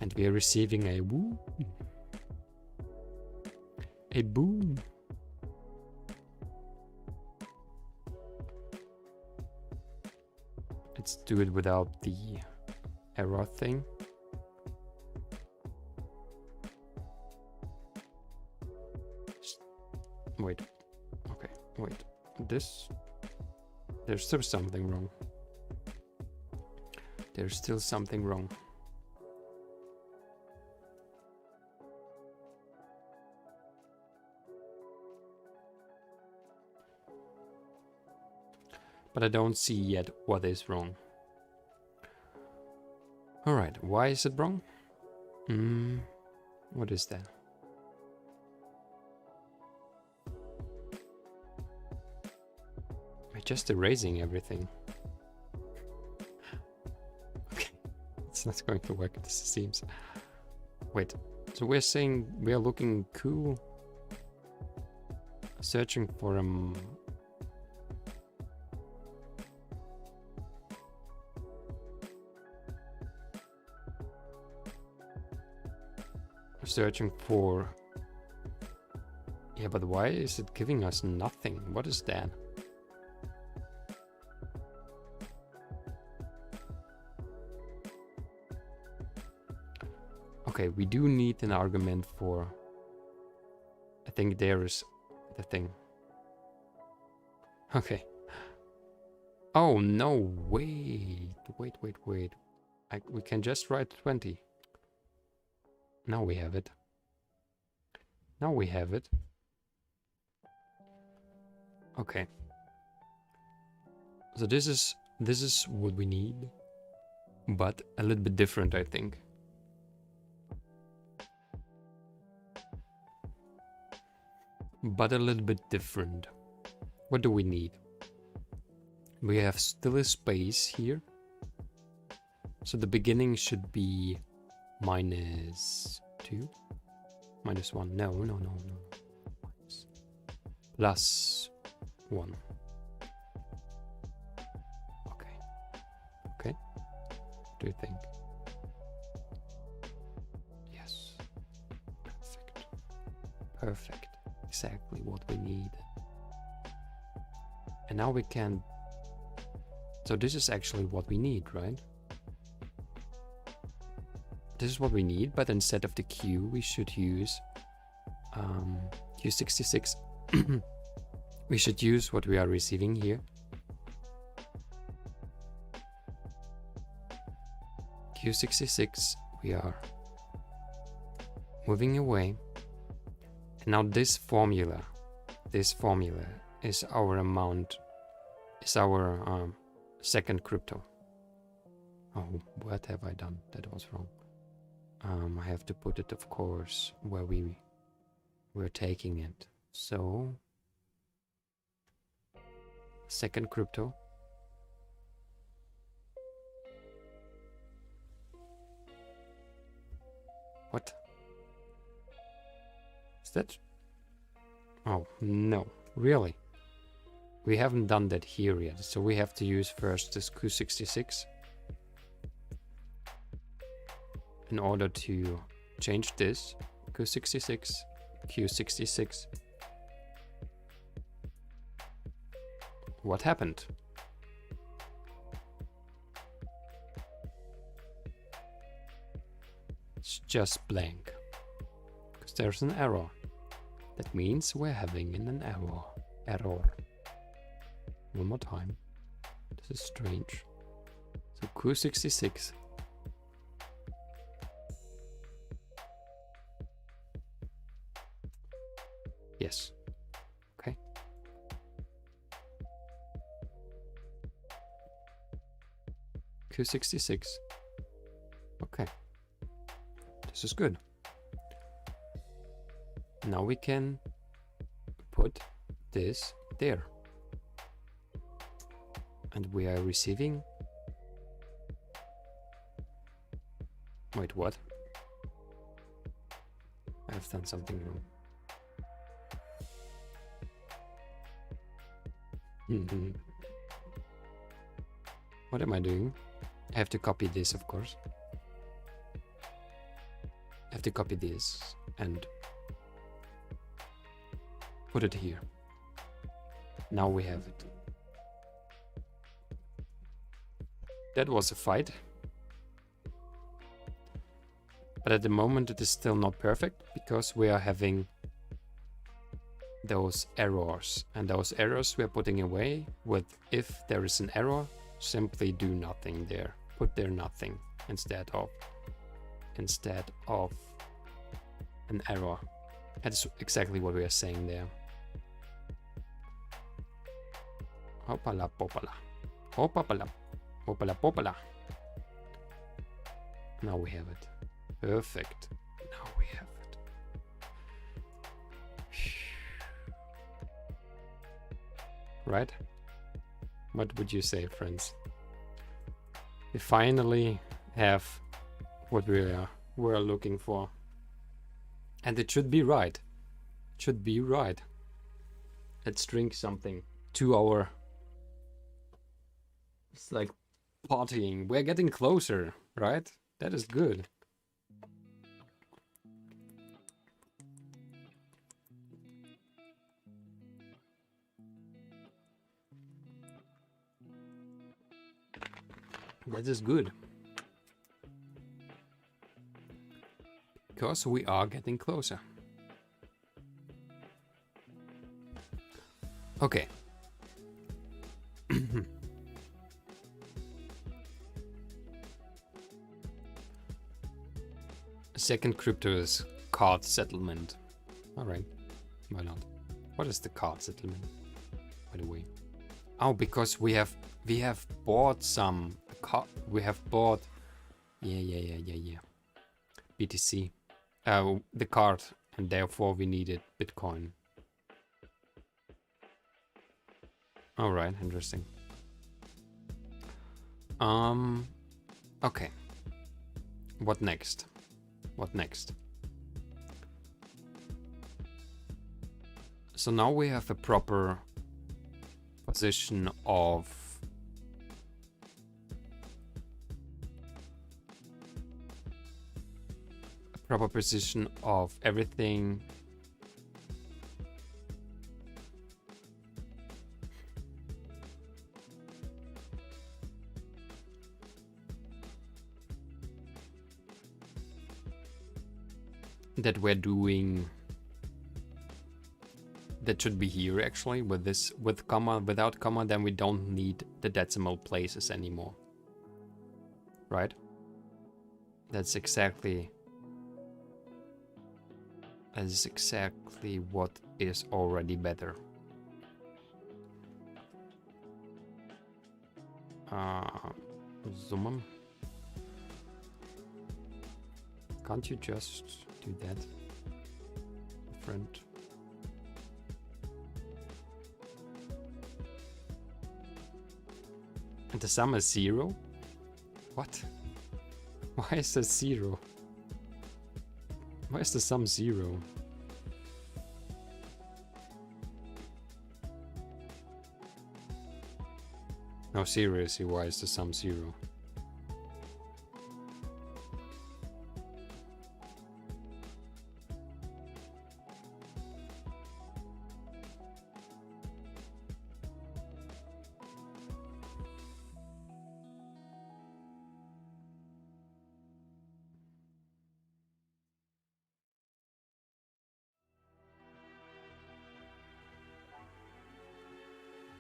And we are receiving a woo. A boom. Let's do it without the error thing. Wait. Okay, wait. This... There's still something wrong. There's still something wrong. But I don't see yet what is wrong. Alright, why is it wrong? What is that? I'm just erasing everything. Okay, it's not going to work, it seems. Wait, so we're saying we're looking cool, searching for searching for... Yeah, but why is it giving us nothing? What is that? Okay, we do need an argument for... I think there is the thing. Okay. Oh, no, wait. We can just write 20. Now we have it. Now we have it. Okay. So this is what we need, but a little bit different, I think. But a little bit different. What do we need? We have still a space here. So the beginning should be -2. -1. No. +1. Okay. What do you think? Yes. Perfect. Exactly what we need. And now we can... So this is actually what we need, right? This is what we need, but instead of the Q, we should use Q66. We should use what we are receiving here. Q66, we are moving away. And now this formula is our amount, is our second crypto. Oh, what have I done? That was wrong. I have to put it, of course, where we we're taking it. So second crypto. What? Is that? Oh, no. Really? We haven't done that here yet, so we have to use first this Q66 in order to change this. Q66, Q66. What happened? It's just blank. Because there's an error. That means we're having an error. One more time. This is strange. So Q66. Yes. Okay. Q66. Okay. This is good. Now we can put this there. And we are receiving... Wait, what? I've done something wrong. What am I doing? I have to copy this, of course. I have to copy this and put it here. Now we have it. That was a fight. But at the moment it is still not perfect because we are having those errors. And those errors we are putting away with if there is an error, simply do nothing there. Put there nothing instead of an error. That's exactly what we are saying there. Hopala popala. Hopapala. Hopala popala. Now we have it. Perfect. Now we have it. Right? What would you say, friends? We finally have what we're looking for. And it should be right. It should be right. Let's drink something. 2 hour. It's like partying. We're getting closer, right? That is good. That is good. Because we are getting closer. Okay. Second crypto is card settlement. Alright. Why not? What is the card settlement, by the way? Oh, because we have bought some we have bought yeah BTC the card, and therefore we needed Bitcoin. All right, interesting. Okay, what next? So now we have a proper position of everything. That we're doing. That should be here actually with this, with comma, without comma, then we don't need the decimal places anymore. Right? That's exactly what is already better. Zoomen. Can't you just do that, friend? the sum is 0? What? Why is that 0? Why is the sum 0? No, seriously, why is the sum 0?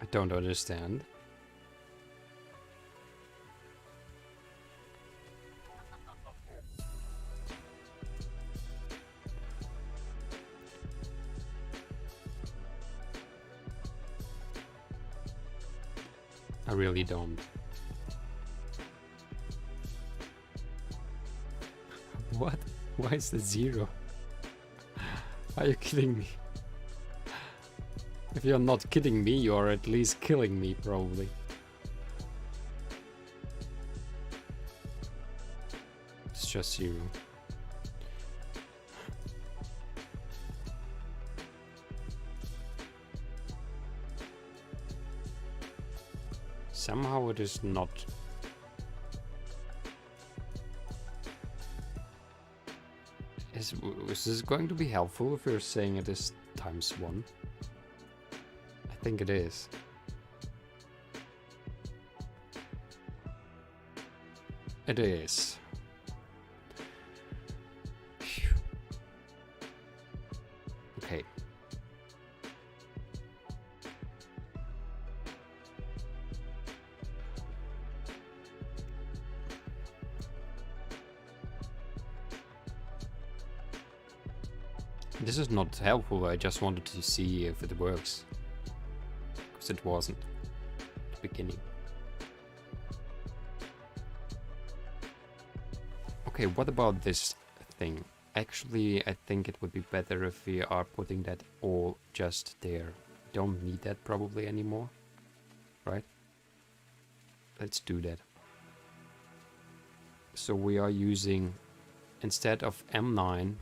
I don't understand. I really don't. What? Why is that 0? Are you kidding me? If you're not kidding me, you're at least killing me, probably. It's just 0. Somehow it is not. Is this going to be helpful if you're saying it is times 1? I think it is. It is. Phew. Okay. This is not helpful, I just wanted to see if it works. Because it wasn't at the beginning. Okay, what about this thing? Actually, I think it would be better if we are putting that all just there. Don't need that probably anymore, right? Let's do that. So we are using, instead of M9,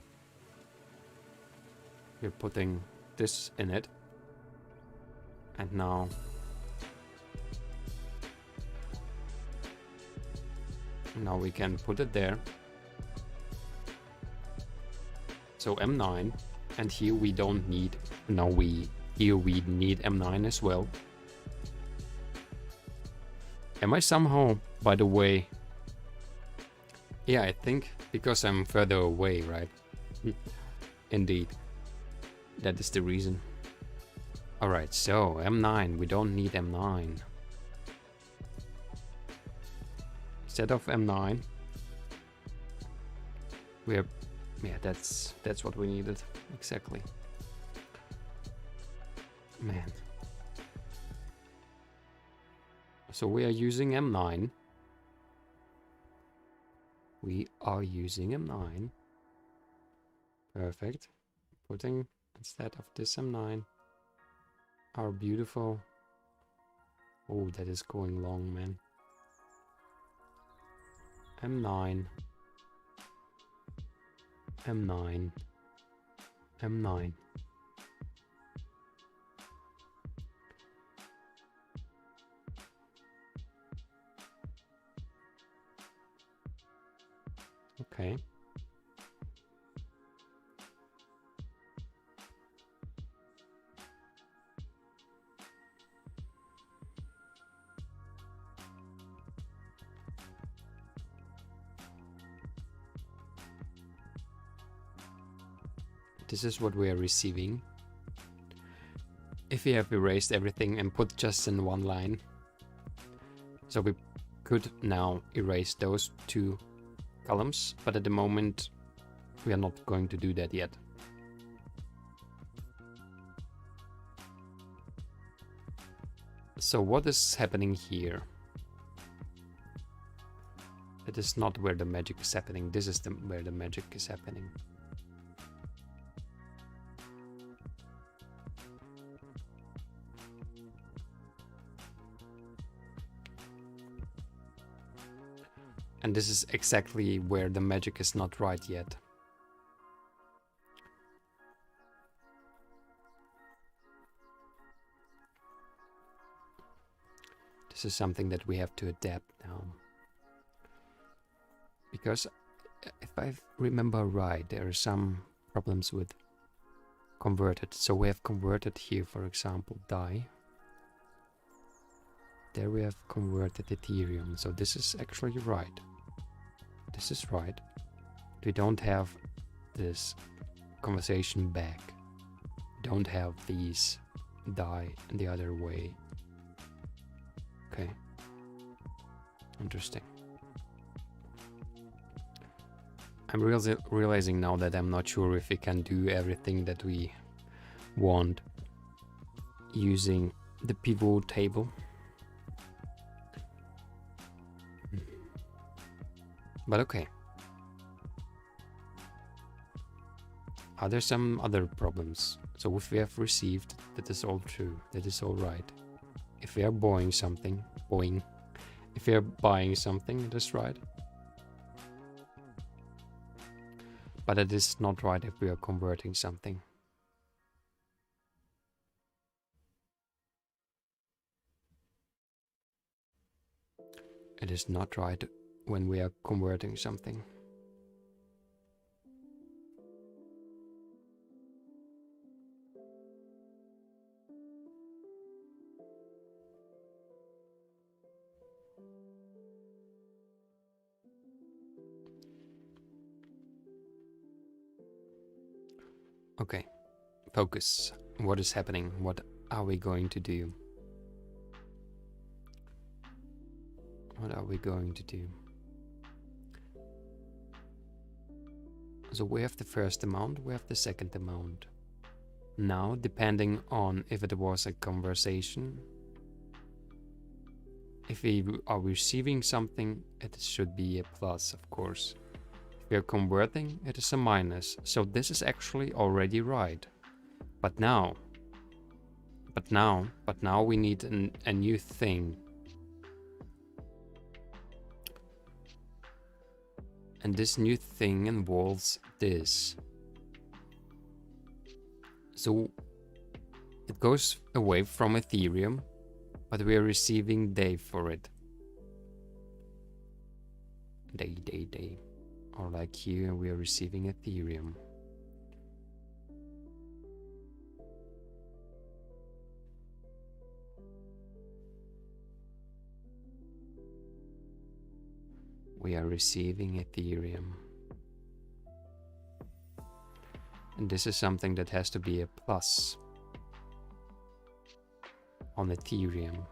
we're putting this in it. And now we can put it there. So M9, and here we don't need, here we need M9 as well. Am I somehow, by the way, yeah, I think because I'm further away, right? Indeed. That is the reason. Alright, so M9, we don't need M9. Instead of M9, we're, yeah, that's what we needed, exactly. Man. So we are using M9. We are using M9. Perfect. Putting, instead of this M9, our beautiful... Oh, that is going long, man. M9. M9. M9. Okay. This is what we are receiving. If we have erased everything and put just in one line. So we could now erase those two columns, but at the moment we are not going to do that yet. So what is happening here? It is not where the magic is happening. This is where the magic is happening. And this is exactly where the magic is not right yet. This is something that we have to adapt now. Because if I remember right, there are some problems with converted. So we have converted here, for example, DAI. There we have converted Ethereum. So this is actually right. This is right. We don't have this conversation back. We don't have these DAI the other way. Okay. Interesting. I'm realizing now that I'm not sure if we can do everything that we want using the pivot table. But okay. Are there some other problems? So if we have received, that is all true, that is all right. If we are buying something, if we are buying something, it is right. But it is not right if we are converting something. It is not right when we are converting something. Okay, focus. What is happening? What are we going to do? What are we going to do? So we have the first amount, we have the second amount. Now, depending on if it was a conversation, if we are receiving something, it should be a plus, of course. If we are converting, it is a minus. So this is actually already right. But now we need a new thing. And this new thing involves this. So it goes away from Ethereum, but we are receiving DAI for it. DAI. Or like here, we are receiving Ethereum. We are receiving Ethereum. And this is something that has to be a plus on Ethereum.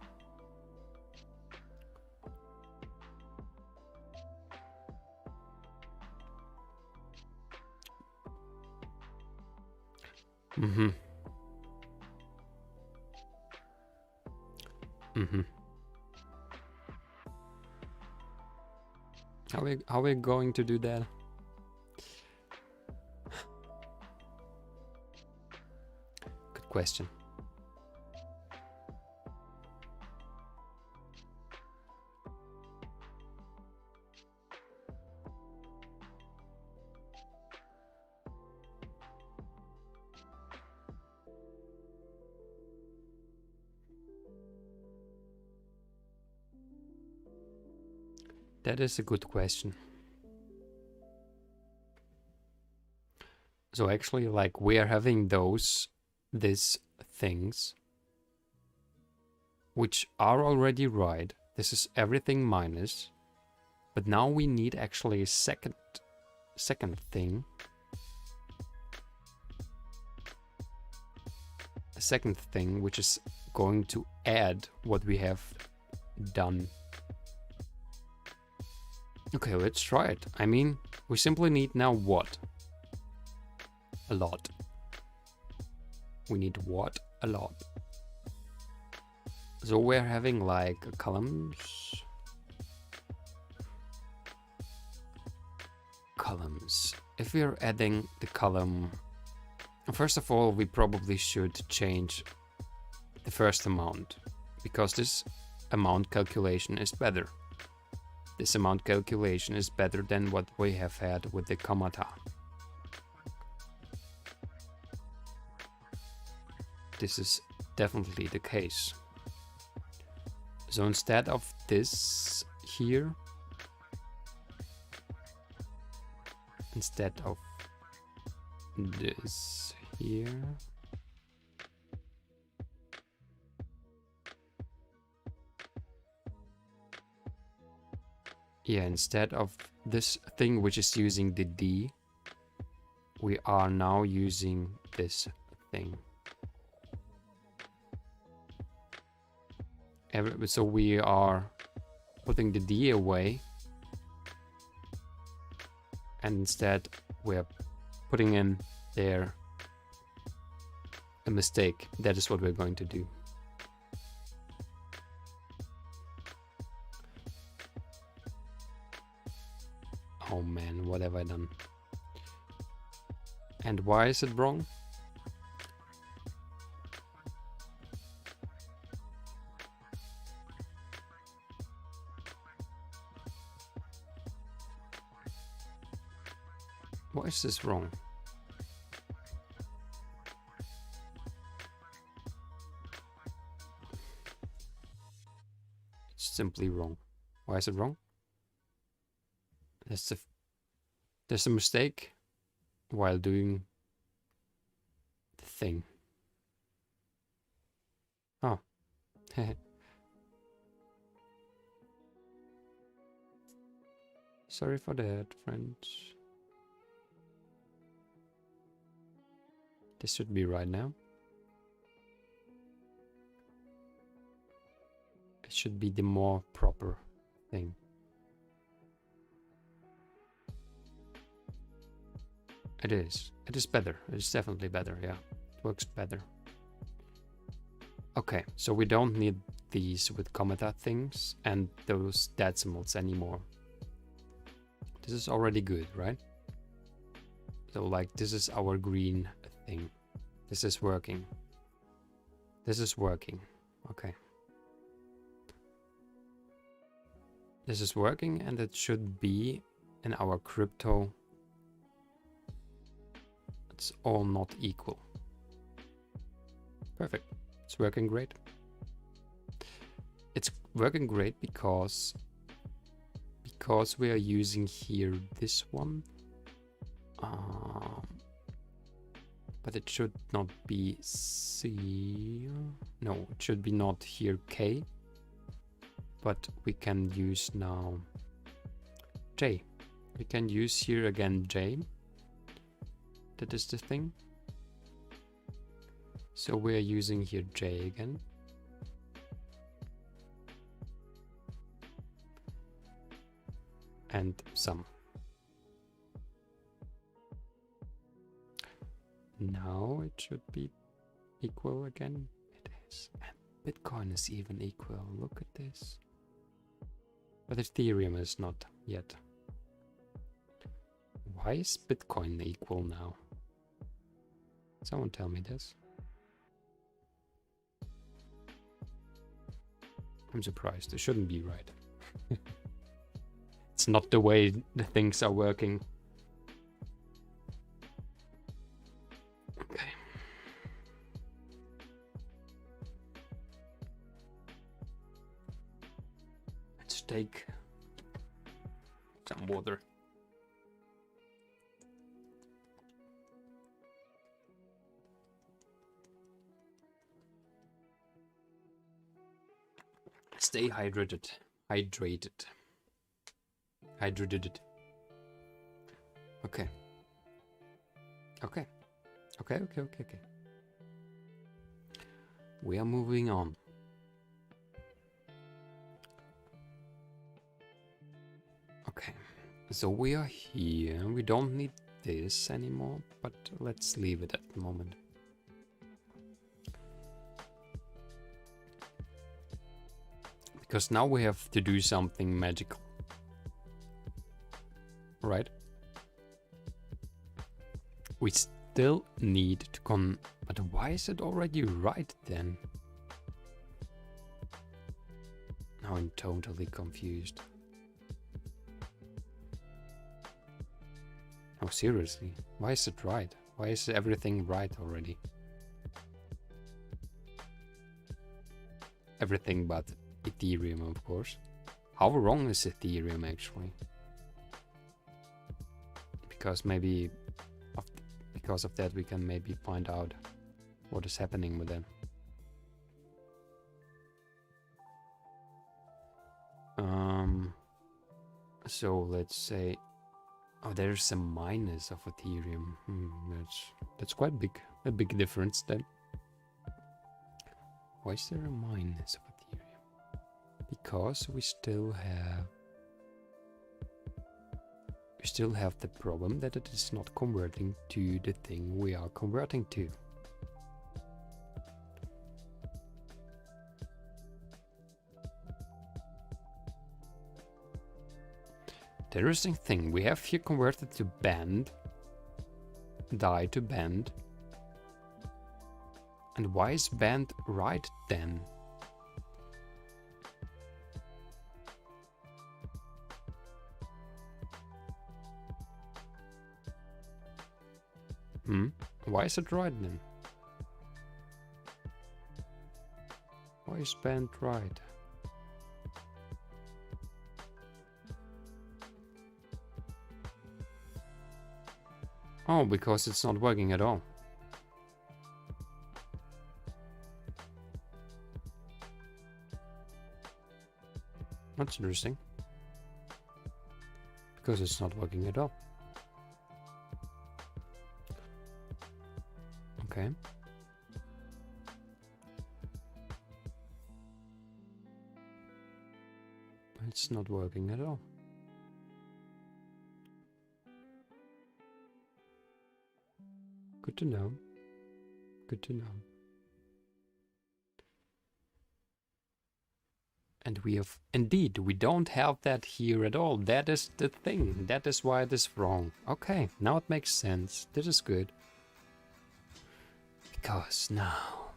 How are we going to do that? Good question. That is a good question. So actually, like, we are having these things which are already right. This is everything minus, but now we need actually a second thing. A second thing which is going to add what we have done. Okay, let's try it. I mean, we simply need now what? A lot. We need what? A lot. So we're having like columns. If we're adding the column, first of all, we probably should change the first amount, because this amount calculation is better. This amount calculation is better than what we have had with the kommata. This is definitely the case. So instead of this here, instead of this here, yeah, instead of this thing which is using the D, we are now using this thing. So we are putting the D away, and instead we're putting in there a mistake. That is what we're going to do. Oh man, what have I done? And why is it wrong? Why is this wrong? It's simply wrong. Why is it wrong? There's a mistake while doing the thing. Oh. Sorry for that, friends. This should be right now. It should be the more proper thing. It is. It is better. It is definitely better, yeah. It works better. Okay, so we don't need these with kommata things and those decimals anymore. This is already good, right? So like this is our green thing. This is working. This is working. Okay. This is working and it should be in our crypto. It's all not equal. Perfect. It's working great. It's working great because we are using here this one. But it should not be C. No, it should be not here K. But we can use now J. We can use here again J. That is the thing. So we're using here J again. And sum. Now it should be equal again. It is. And Bitcoin is even equal. Look at this. But Ethereum is not yet. Why is Bitcoin equal now? Someone tell me this. I'm surprised. It shouldn't be right. It's not the way the things are working. Okay. Let's take some water. Stay hydrated. Hydrated. Hydrated. Okay. Okay. Okay. We are moving on. Okay. So we are here. We don't need this anymore, but let's leave it at the moment. Because now we have to do something magical. Right? We still need to but why is it already right then? Now I'm totally confused. Oh, seriously? Why is it right? Why is everything right already? Everything but Ethereum, of course. How wrong is Ethereum actually? Because maybe because of that we can maybe find out what is happening with them. So let's say, oh, there's a minus of Ethereum. That's quite big, a big difference then. Why is there a minus of Ethereum? Because we still have the problem that it is not converting to the thing we are converting to. The interesting thing, we have here converted to band, die to band. And why is band right then? Why is it right then? Why is band right? Oh, because it's not working at all. That's interesting. Because it's not working at all. Okay. It's not working at all. Good to know. Good to know. And we have, indeed, we don't have that here at all. That is the thing. That is why it is wrong. Okay, now it makes sense. This is good. Because now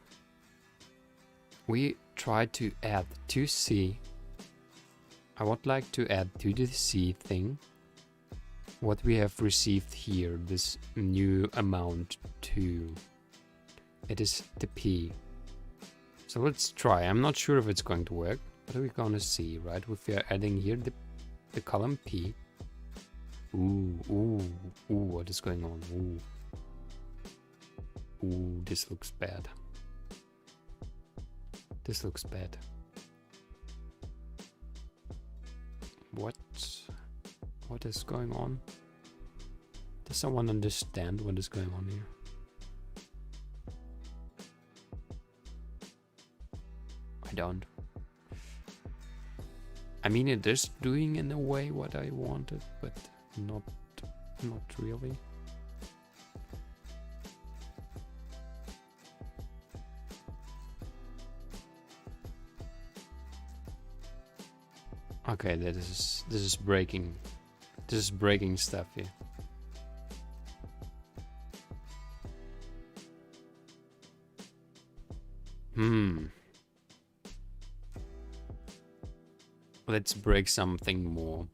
we try to add to C. I would like to add to the C thing what we have received here, this new amount to, it is the P. So let's try. I'm not sure if it's going to work, but we're gonna see, right? If we are adding here the column P. Ooh, what is going on? Ooh, this looks bad. This looks bad. What is going on? Does someone understand what is going on here? I don't. I mean, it is doing in a way what I wanted, but not really. Okay, this is breaking. This is breaking stuff here. Let's break something more.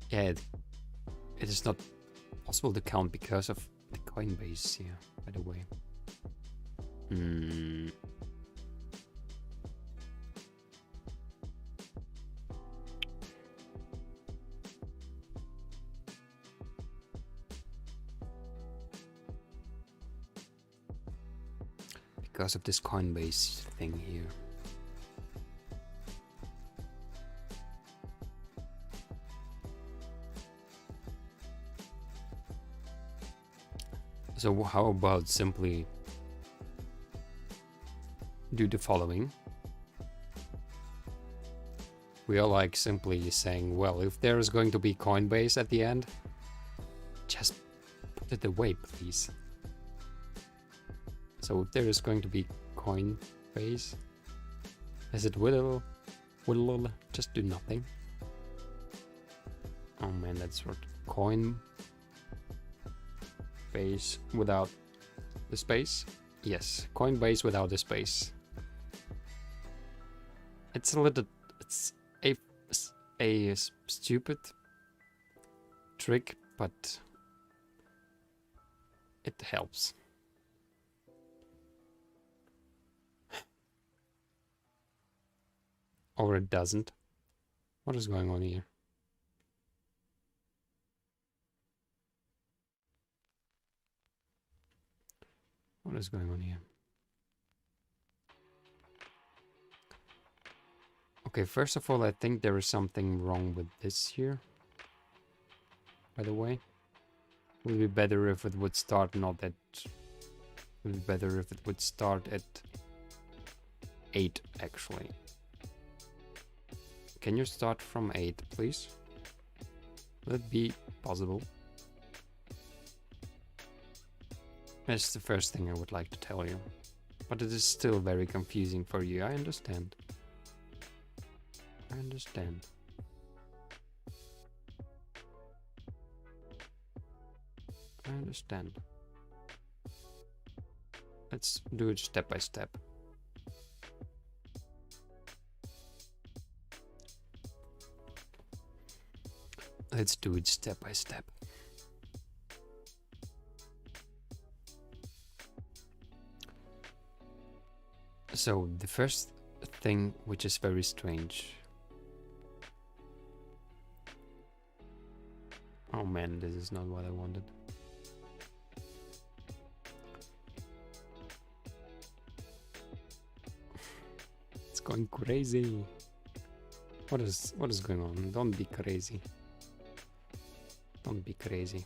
Yeah, it is not possible to count because of the Coinbase here, by the way. Because of this Coinbase thing here. So how about simply do the following? We are like simply saying, well, if there is going to be Coinbase at the end, just put it away, please. So if there is going to be Coinbase, as it will just do nothing. Oh man, that's what Coinbase without The space? Yes, Coinbase without the space. It's a stupid trick, but it helps. Or it doesn't. What is going on here? What is going on here? Okay, first of all, I think there is something wrong with this here. By the way, it would be better if it would start not at... It would be better if it would start at 8, actually. Can you start from 8, please? Would it be possible? That's the first thing I would like to tell you. But it is still very confusing for you, I understand. I understand. I understand. Let's do it step by step. Let's do it step by step. So the first thing, which is very strange. Oh man, this is not what I wanted. It's going crazy. What is going on? Don't be crazy. Don't be crazy.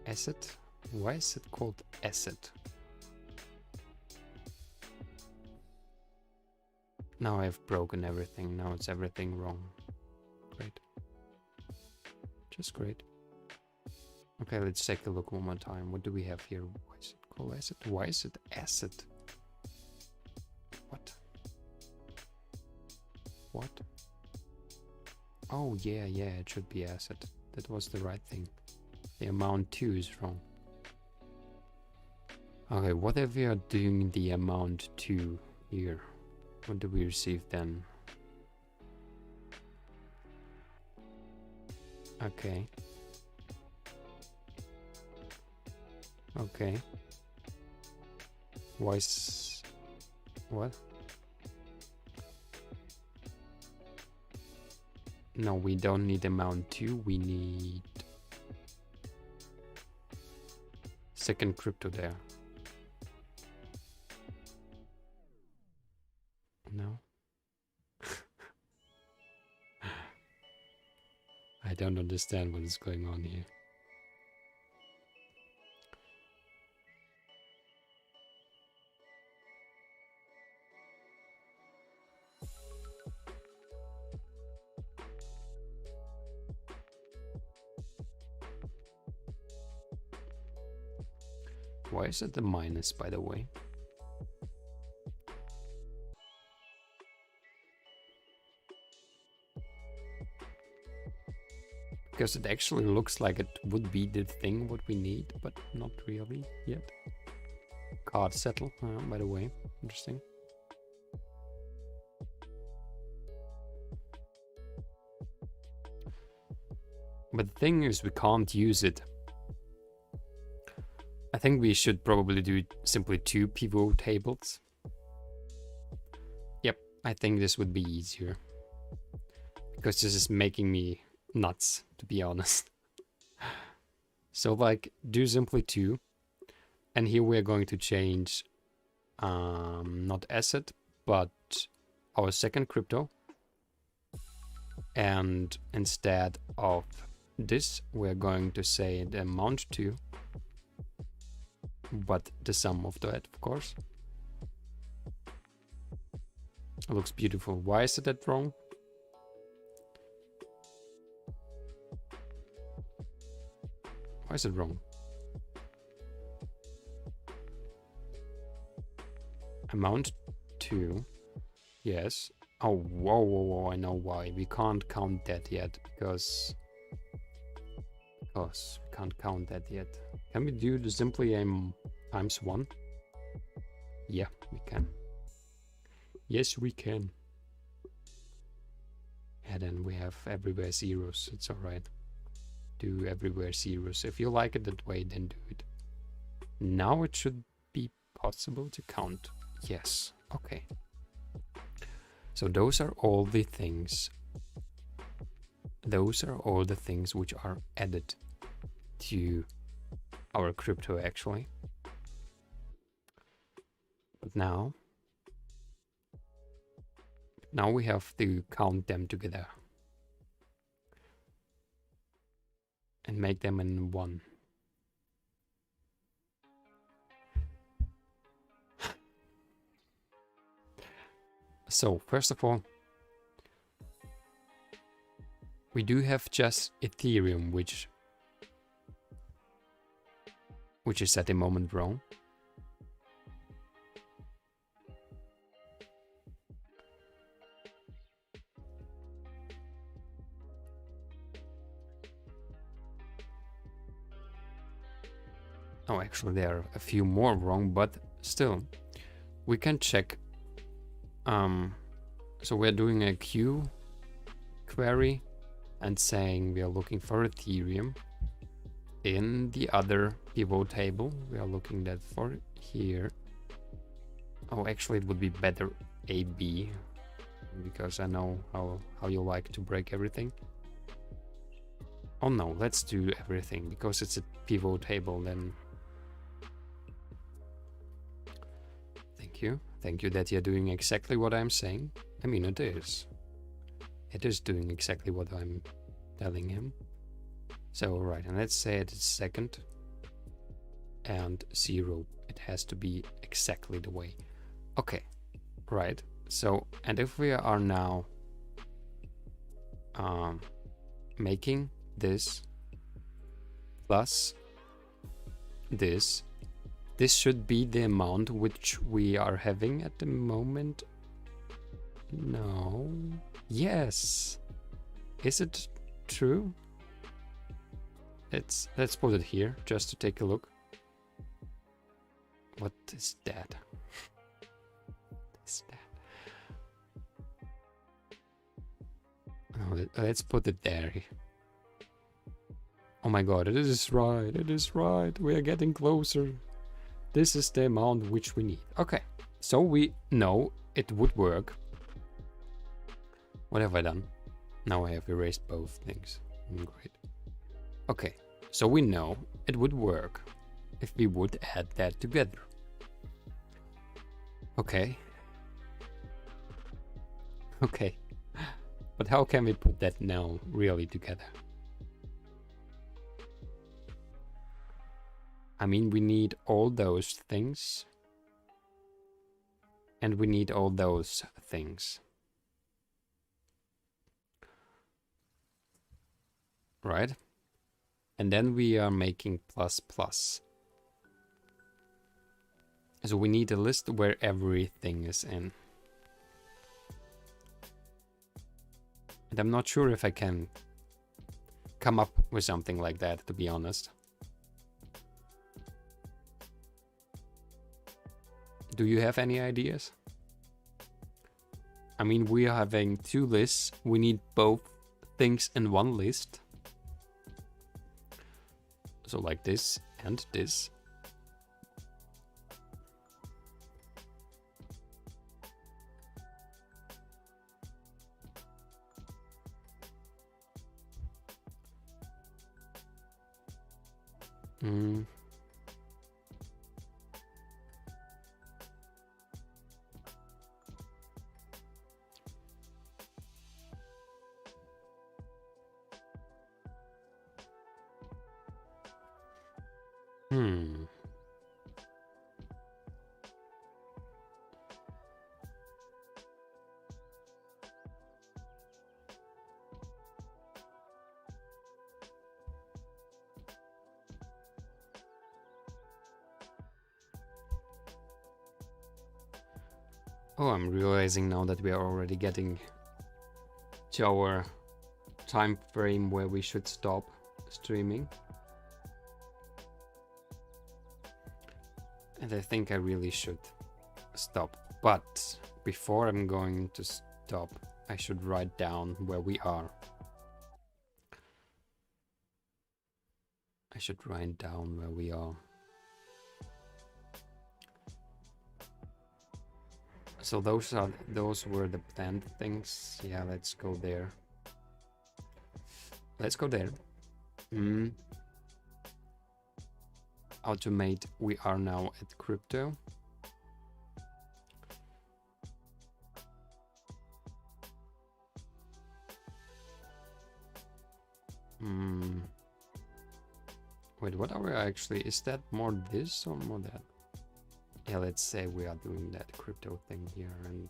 Asset? Why is it called asset? Now I've broken everything. Now it's everything wrong. Great. Just great. Okay, let's take a look one more time. What do we have here? Why is it called asset? Why is it asset? What? What? Oh, yeah, it should be asset. That was the right thing. The amount 2 is wrong. Okay, what if we are doing the amount 2 here? What do we receive then? Okay. Okay. Why is... What? No, we don't need amount 2, we need... second crypto there. No? I don't understand what is going on here. Why is it a minus, by the way? Because it actually looks like it would be the thing what we need, but not really yet. Card settle, by the way, interesting. But the thing is, we can't use it. I think we should probably do simply 2 pivot tables. Yep, I think this would be easier. Because this is making me nuts, to be honest. So like, do simply 2. And here we're going to change, not asset, but our second crypto. And instead of this, we're going to say the amount 2. But the sum of that, of course. It looks beautiful. Why is it that wrong? Why is it wrong? Amount 2. Yes. Oh, whoa, I know why. We can't count that yet because we can't count that yet. Can we do the simply times 1? Yeah, we can. Yes, we can. And then we have everywhere zeros. It's alright. Do everywhere zeros. If you like it that way, then do it. Now it should be possible to count. Yes. Okay. So those are all the things. Those are all the things which are added to our crypto actually. But now we have to count them together and make them in one. So first of all, we do have just Ethereum, which is at the moment wrong. Oh, actually there are a few more wrong, but still, we can check. So we're doing a Q query and saying we are looking for Ethereum. In the other pivot table, we are looking that for here. Oh, actually it would be better AB, because I know how you like to break everything. Oh no, let's do everything, because it's a pivot table then. Thank you that you're doing exactly what I'm saying. I mean, it is. It is doing exactly what I'm telling him. So, right, and let's say it's second and 0. It has to be exactly the way. Okay, right. So, and if we are now making this plus this, this should be the amount which we are having at the moment. No. Yes. Is it true? Let's put it here just to take a look. What is that? What is that? Oh, let's put it there. Oh my god, it is right. It is right. We are getting closer. This is the amount which we need. Okay, so we know it would work. What have I done? Now I have erased both things. Great. Okay, so we know it would work if we would add that together. Okay. Okay. But how can we put that now really together? I mean, we need all those things. And we need all those things. Right? And then we are making plus plus. So we need a list where everything is in. And I'm not sure if I can come up with something like that, to be honest. Do you have any ideas? I mean, we are having two lists. We need both things in one list. So like this and this. Oh, I'm realizing now that we are already getting to our time frame where we should stop streaming. And I think I really should stop. But before I'm going to stop, I should write down where we are. I should write down where we are. So those were the planned things. Yeah, let's go there. Let's go there. Automate. We are now at crypto. Wait, what are we actually? Is that more this or more that? Yeah, let's say we are doing that crypto thing here and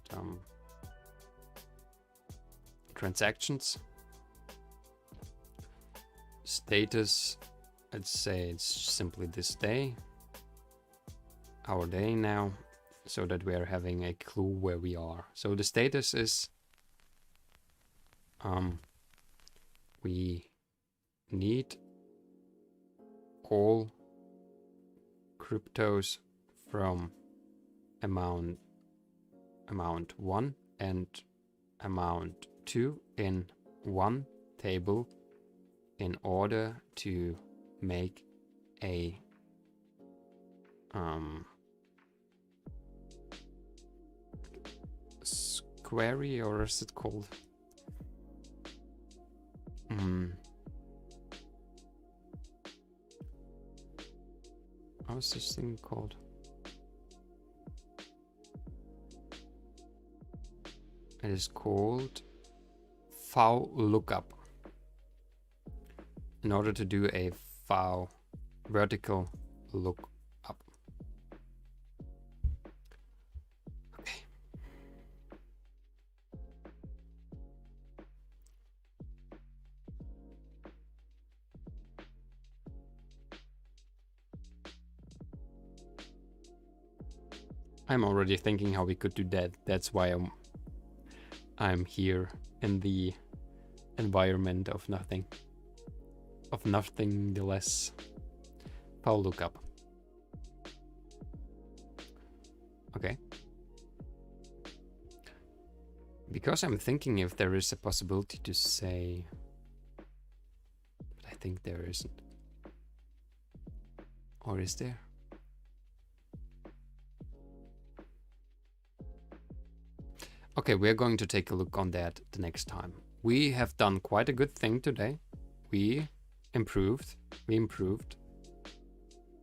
transactions. Status, let's say it's simply this day. Our day now, so that we are having a clue where we are. So the status is we need all cryptos from amount 1 and amount 2 in one table in order to make a query, or is it called? How's this thing called? It is called file lookup. In order to do a file vertical lookup. Okay. I'm already thinking how we could do that. That's why I'm here in the environment of nothing. Of nothing the less. File lookup. Okay. Because I'm thinking if there is a possibility to say, but I think there isn't. Or is there? Okay, we're going to take a look on that the next time. We have done quite a good thing today. We improved.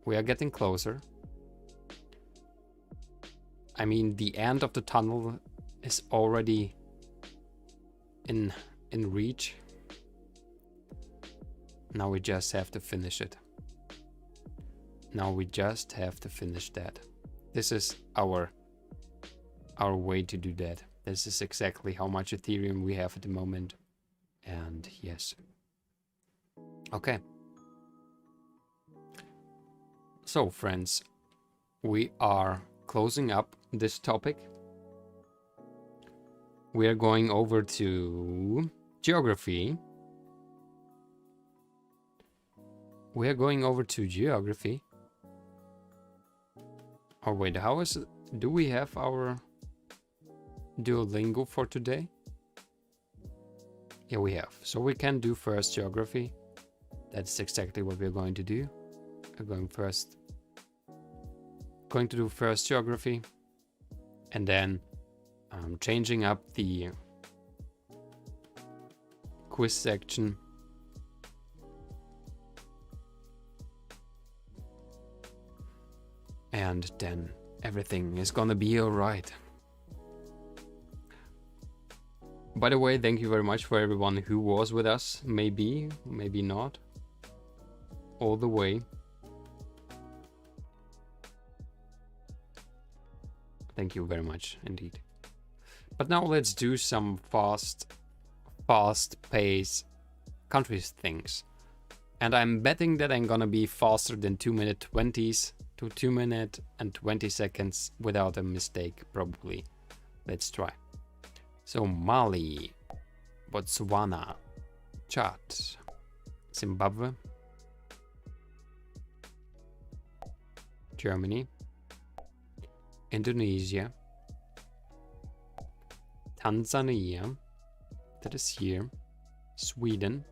We are getting closer. I mean, the end of the tunnel is already in reach. Now we just have to finish it. Now we just have to finish that. This is our way to do that. This is exactly how much Ethereum we have at the moment. And yes. Okay. So friends, we are closing up this topic. We are going over to geography. We are going over to geography. Oh wait, how is it? Do we have our Duolingo for today? Yeah, we have. So we can do first geography. That's exactly what we're going to do. We're going to do first geography, and then changing up the quiz section. And then everything is gonna be alright. By the way, thank you very much for everyone who was with us. Maybe not. All the way. Thank you very much indeed. But now let's do some fast pace countries things. And I'm betting that I'm gonna be faster than 2-minute 20s to 2 minutes and 20 seconds without a mistake, probably. Let's try. So Mali, Botswana, Chad, Zimbabwe, Germany, Indonesia, Tanzania, that is here, Sweden,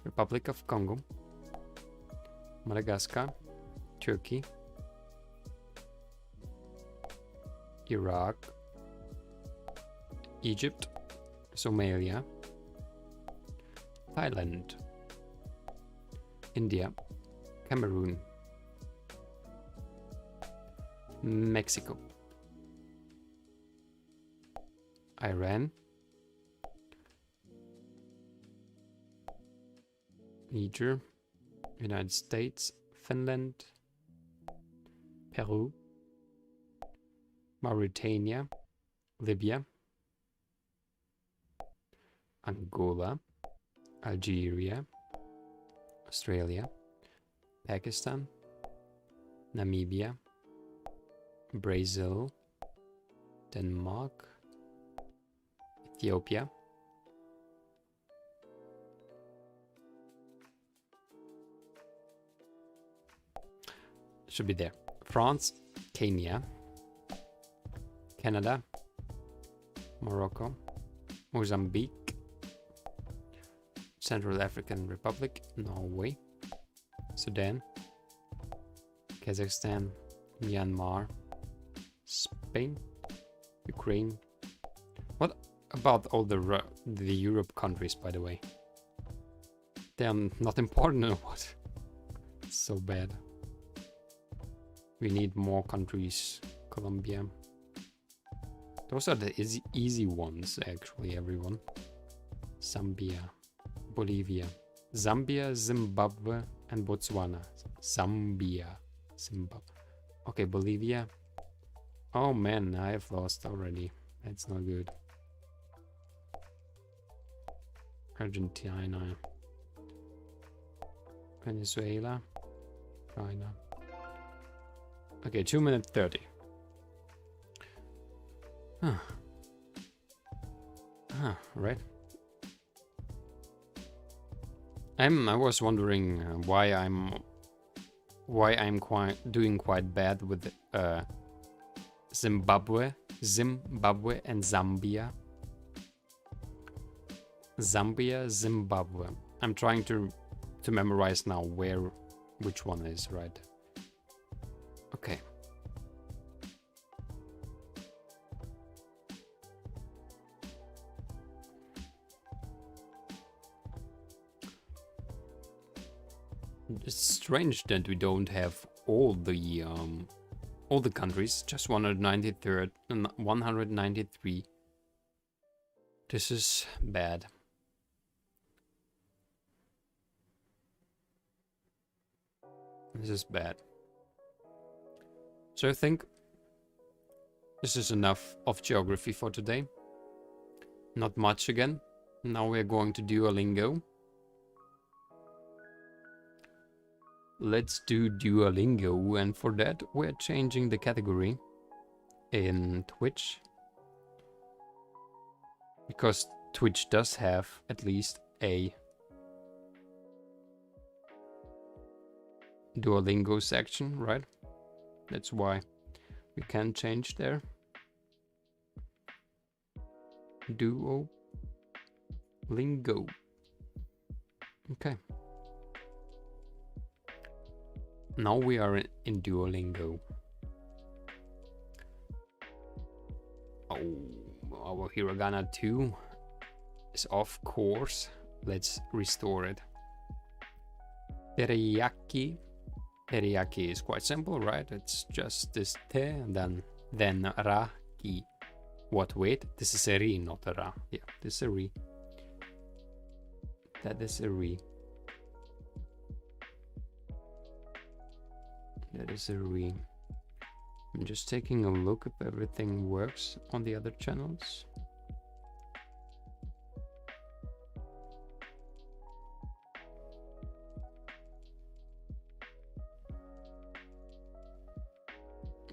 Republic of Congo, Madagascar, Turkey, Iraq, Egypt, Somalia, Thailand, India, Cameroon, Mexico, Iran, Niger, United States, Finland, Peru, Mauritania, Libya, Angola, Algeria, Australia, Pakistan, Namibia, Brazil, Denmark, Ethiopia, should be there, France, Kenya, Canada, Morocco, Mozambique, Central African Republic, Norway, Sudan, Kazakhstan, Myanmar, Spain, Ukraine. What about all the Europe countries, by the way? They're not important or what? It's so bad. We need more countries. Colombia. Those are the easy ones, actually, everyone. Zambia, Bolivia, Zambia, Zimbabwe, and Botswana. Zambia, Zimbabwe. Okay, Bolivia. Oh man, I have lost already. That's not good. Argentina, Venezuela, China. Okay, 2 minutes 30. Right. I was wondering why I'm doing quite bad with Zimbabwe and Zambia. Zimbabwe. I'm trying to memorize now which one is right. Okay. It's strange that we don't have all the countries, just 193rd and 193. This is bad. This is bad. So I think this is enough of geography for today. Not much again. Now we're going to Duolingo. Let's do Duolingo, and for that we're changing the category in Twitch. Because Twitch does have at least a Duolingo section, right? That's why we can change there. Duolingo. Okay. Now we are in Duolingo. Oh, our hiragana 2 is off course. Let's restore it. Teriyaki. Teriyaki is quite simple, right? It's just this te and then ra-ki. What, wait? This is a ri, not a ra. Yeah, this is a ri. That is a ri. That is a ri. I'm just taking a look if everything works on the other channels.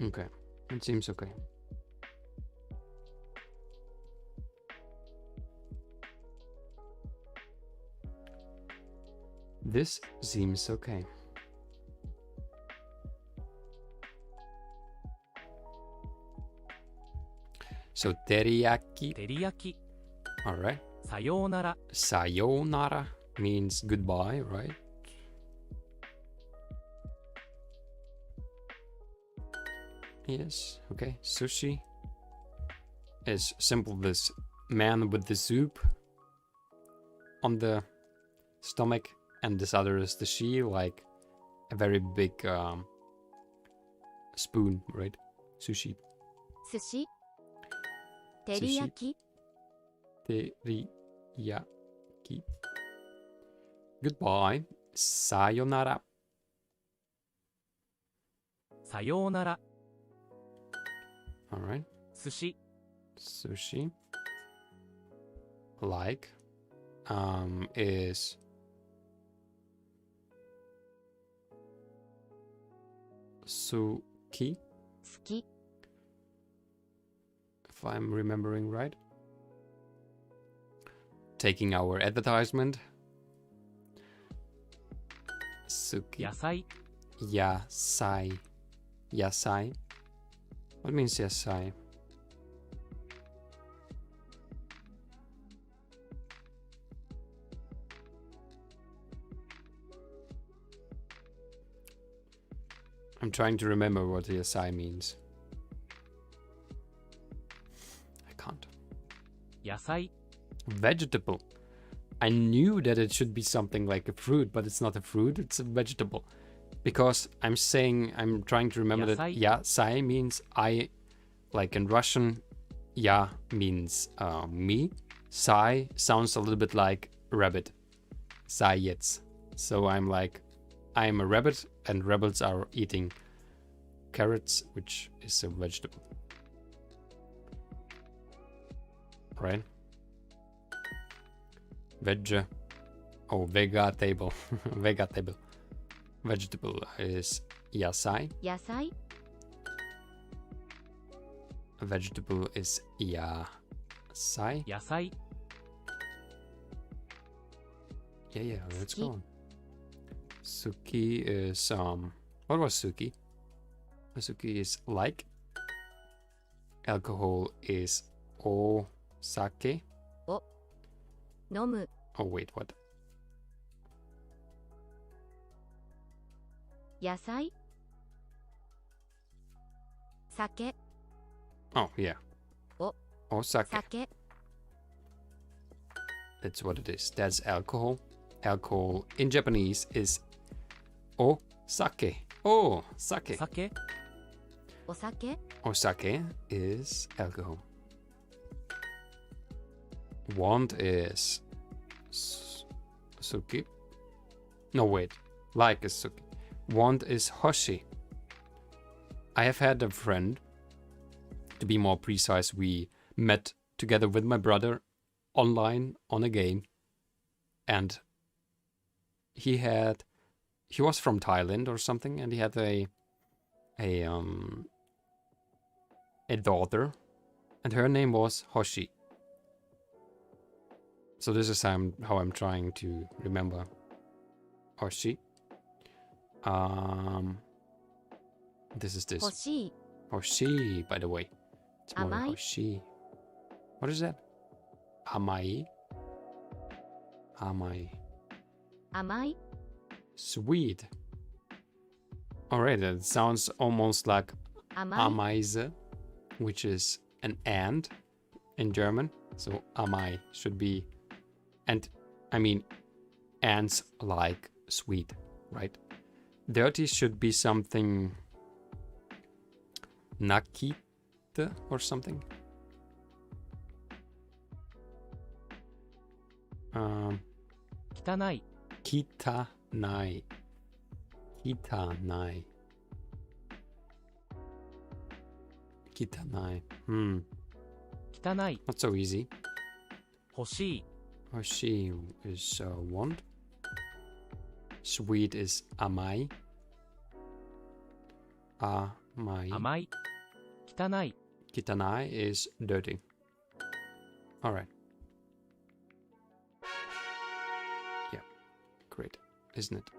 Okay, it seems okay. This seems okay. So teriyaki. 照り焼き Alright. さようなら Sayonara means goodbye, right? Yes, okay. Sushi is simple, this man with the soup on the stomach, and this other is the she, like a very big spoon, right? Sushi. 寿司照り焼き Teriyaki. Goodbye. Sayonara. さようなら Alright. 寿司 Sushi. Like. Is Suki, 好き if I'm remembering right. Taking our advertisement. Suki. 野菜 Yasai. Yasai. What means yasai? I'm trying to remember what yasai means. I can't. 野菜 Vegetable. I knew that it should be something like a fruit, but it's not a fruit, it's a vegetable. Because I'm trying to remember that yasai means I, like in Russian, ya means me. Sai sounds a little bit like rabbit. Zayets. So I'm like, I'm a rabbit, and rabbits are eating carrots, which is a vegetable. Right? Veg. Oh, vegetable. Vegetable. Vegetable is yasai. 野菜 Vegetable is yasai. 野菜 Yeah, let's Suki. go on. Suki is what was Suki? Suki is like. Alcohol is osake. 飲む Oh wait, what? 野菜酒 Oh yeah. O- Osake. 酒 That's what it is. That's alcohol. Alcohol in Japanese is osake. Oh, sake. 酒 お酒 Osake is alcohol. Want is suki. No, wait. Like is suki. Want is hoshi. I have had a friend. To be more precise, we met together with my brother online on a game. And he was from Thailand or something, and he had a daughter, and her name was Hoshi. So this is how I'm trying to remember Hoshi. This is 欲 this. しい Hoshi, by the way. It's more Amai? Hoshi. What is that? Amai? Amai. 甘い Sweet. Alright, that sounds almost like 甘い Ameise, which is an ant in German. So Amai should be, and I mean, ants like sweet, right? Dirty should be something nakite or something. Um, 汚い Kitanai. Kitanai. Kitanai. 汚い Not so easy. 欲しい Hoshi is want. Sweet is amai. Amai. 甘い汚い Kitanai is dirty. Alright. Yeah. Great. Isn't it?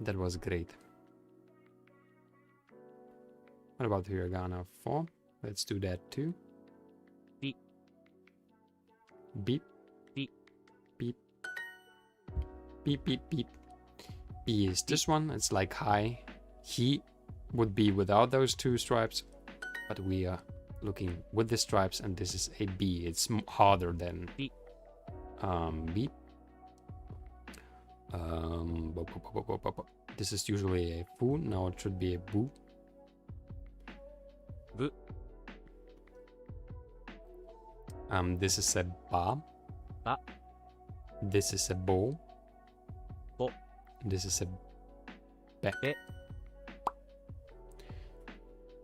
That was great. What about hiragana form? Let's do that too. り Beep. Beep. Beep. Beep, beep, beep. E is this one. It's like high. He would be without those two stripes, but we are looking with the stripes, and this is a B. It's harder than Beep. B. This is usually a foo. Now it should be a boo. Bu. This is a ba. Ba. This is a bo. Bo. This is a be. Be.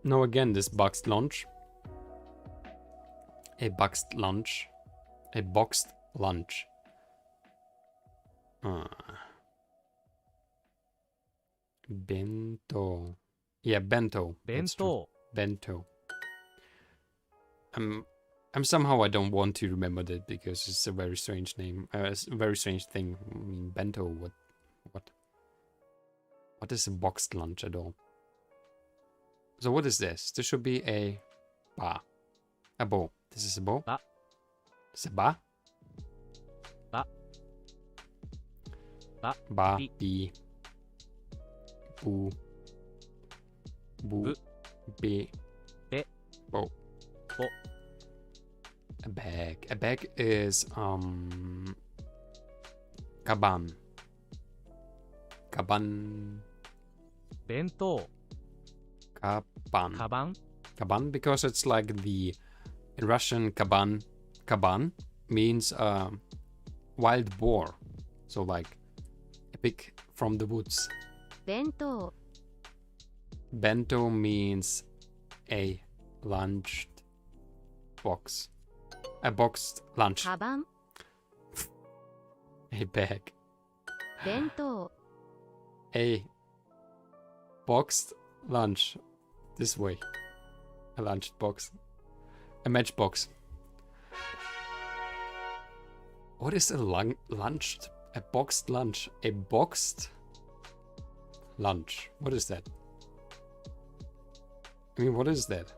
Now again, this boxed lunch. A boxed lunch. A boxed lunch. Bento. Yeah, bento. That's true. 弁当 Bento. I'm somehow I don't want to remember that because it's a very strange name. It's a very strange thing. I mean, bento. What is a boxed lunch at all? So what is this? This should be a ba. A bo. This is a bo. Ba. This is a ba. Ba. Ba. Ba. Bi. Bi. Boo. Boo. Bu. Be. Be. Bo. Bo. A bag. A bag is kaban. Kaban. 弁当 Kaban. カバン Kaban, because it's like the in Russian kaban means wild boar, so like a pig from the woods. 弁当 Bento means a lunched box, a boxed lunch, カバン a bag, 弁当 a boxed lunch. This way, a lunched box, a matchbox. What is a lunched? A boxed lunch? A boxed lunch? What is that? I mean, what is that?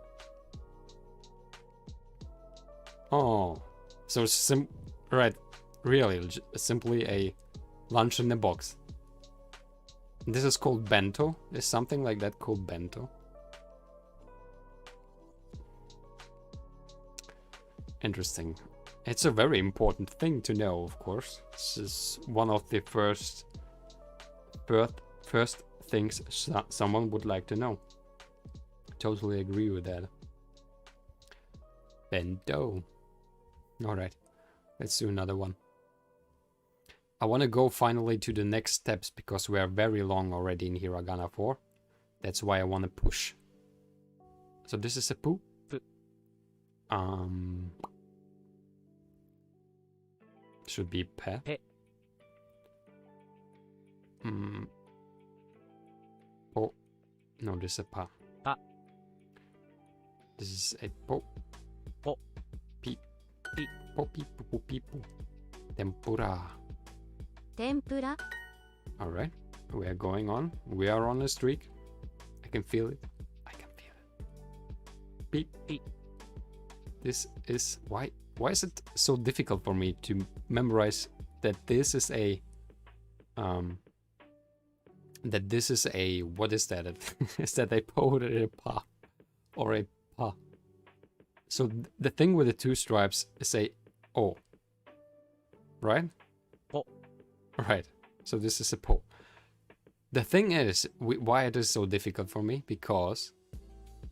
Oh, so right, really, simply a lunch in a box. This is called bento. There's something like that called bento. Interesting. It's a very important thing to know, of course. This is one of the first things someone would like to know. Totally agree with that. Bento. Alright, let's do another one. I want to go finally to the next steps because we are very long already in Hiragana 4. That's why I want to push. So this is a poo. Should be pe. Pe. Po. No, this is a pa. Pa. This is a po. Po. Pi. Pi. Po pi po po pi po. Tempura. 天ぷら Alright, we are going on. We are on a streak. I can feel it. I can feel it. Beep. Beep. This is why is it so difficult for me to memorize that this is a what is that? Is that a po or a pa? Or a pa? So the thing with the two stripes is a o. Right? Po. Right. So this is a po. The thing is, why it is so difficult for me, because,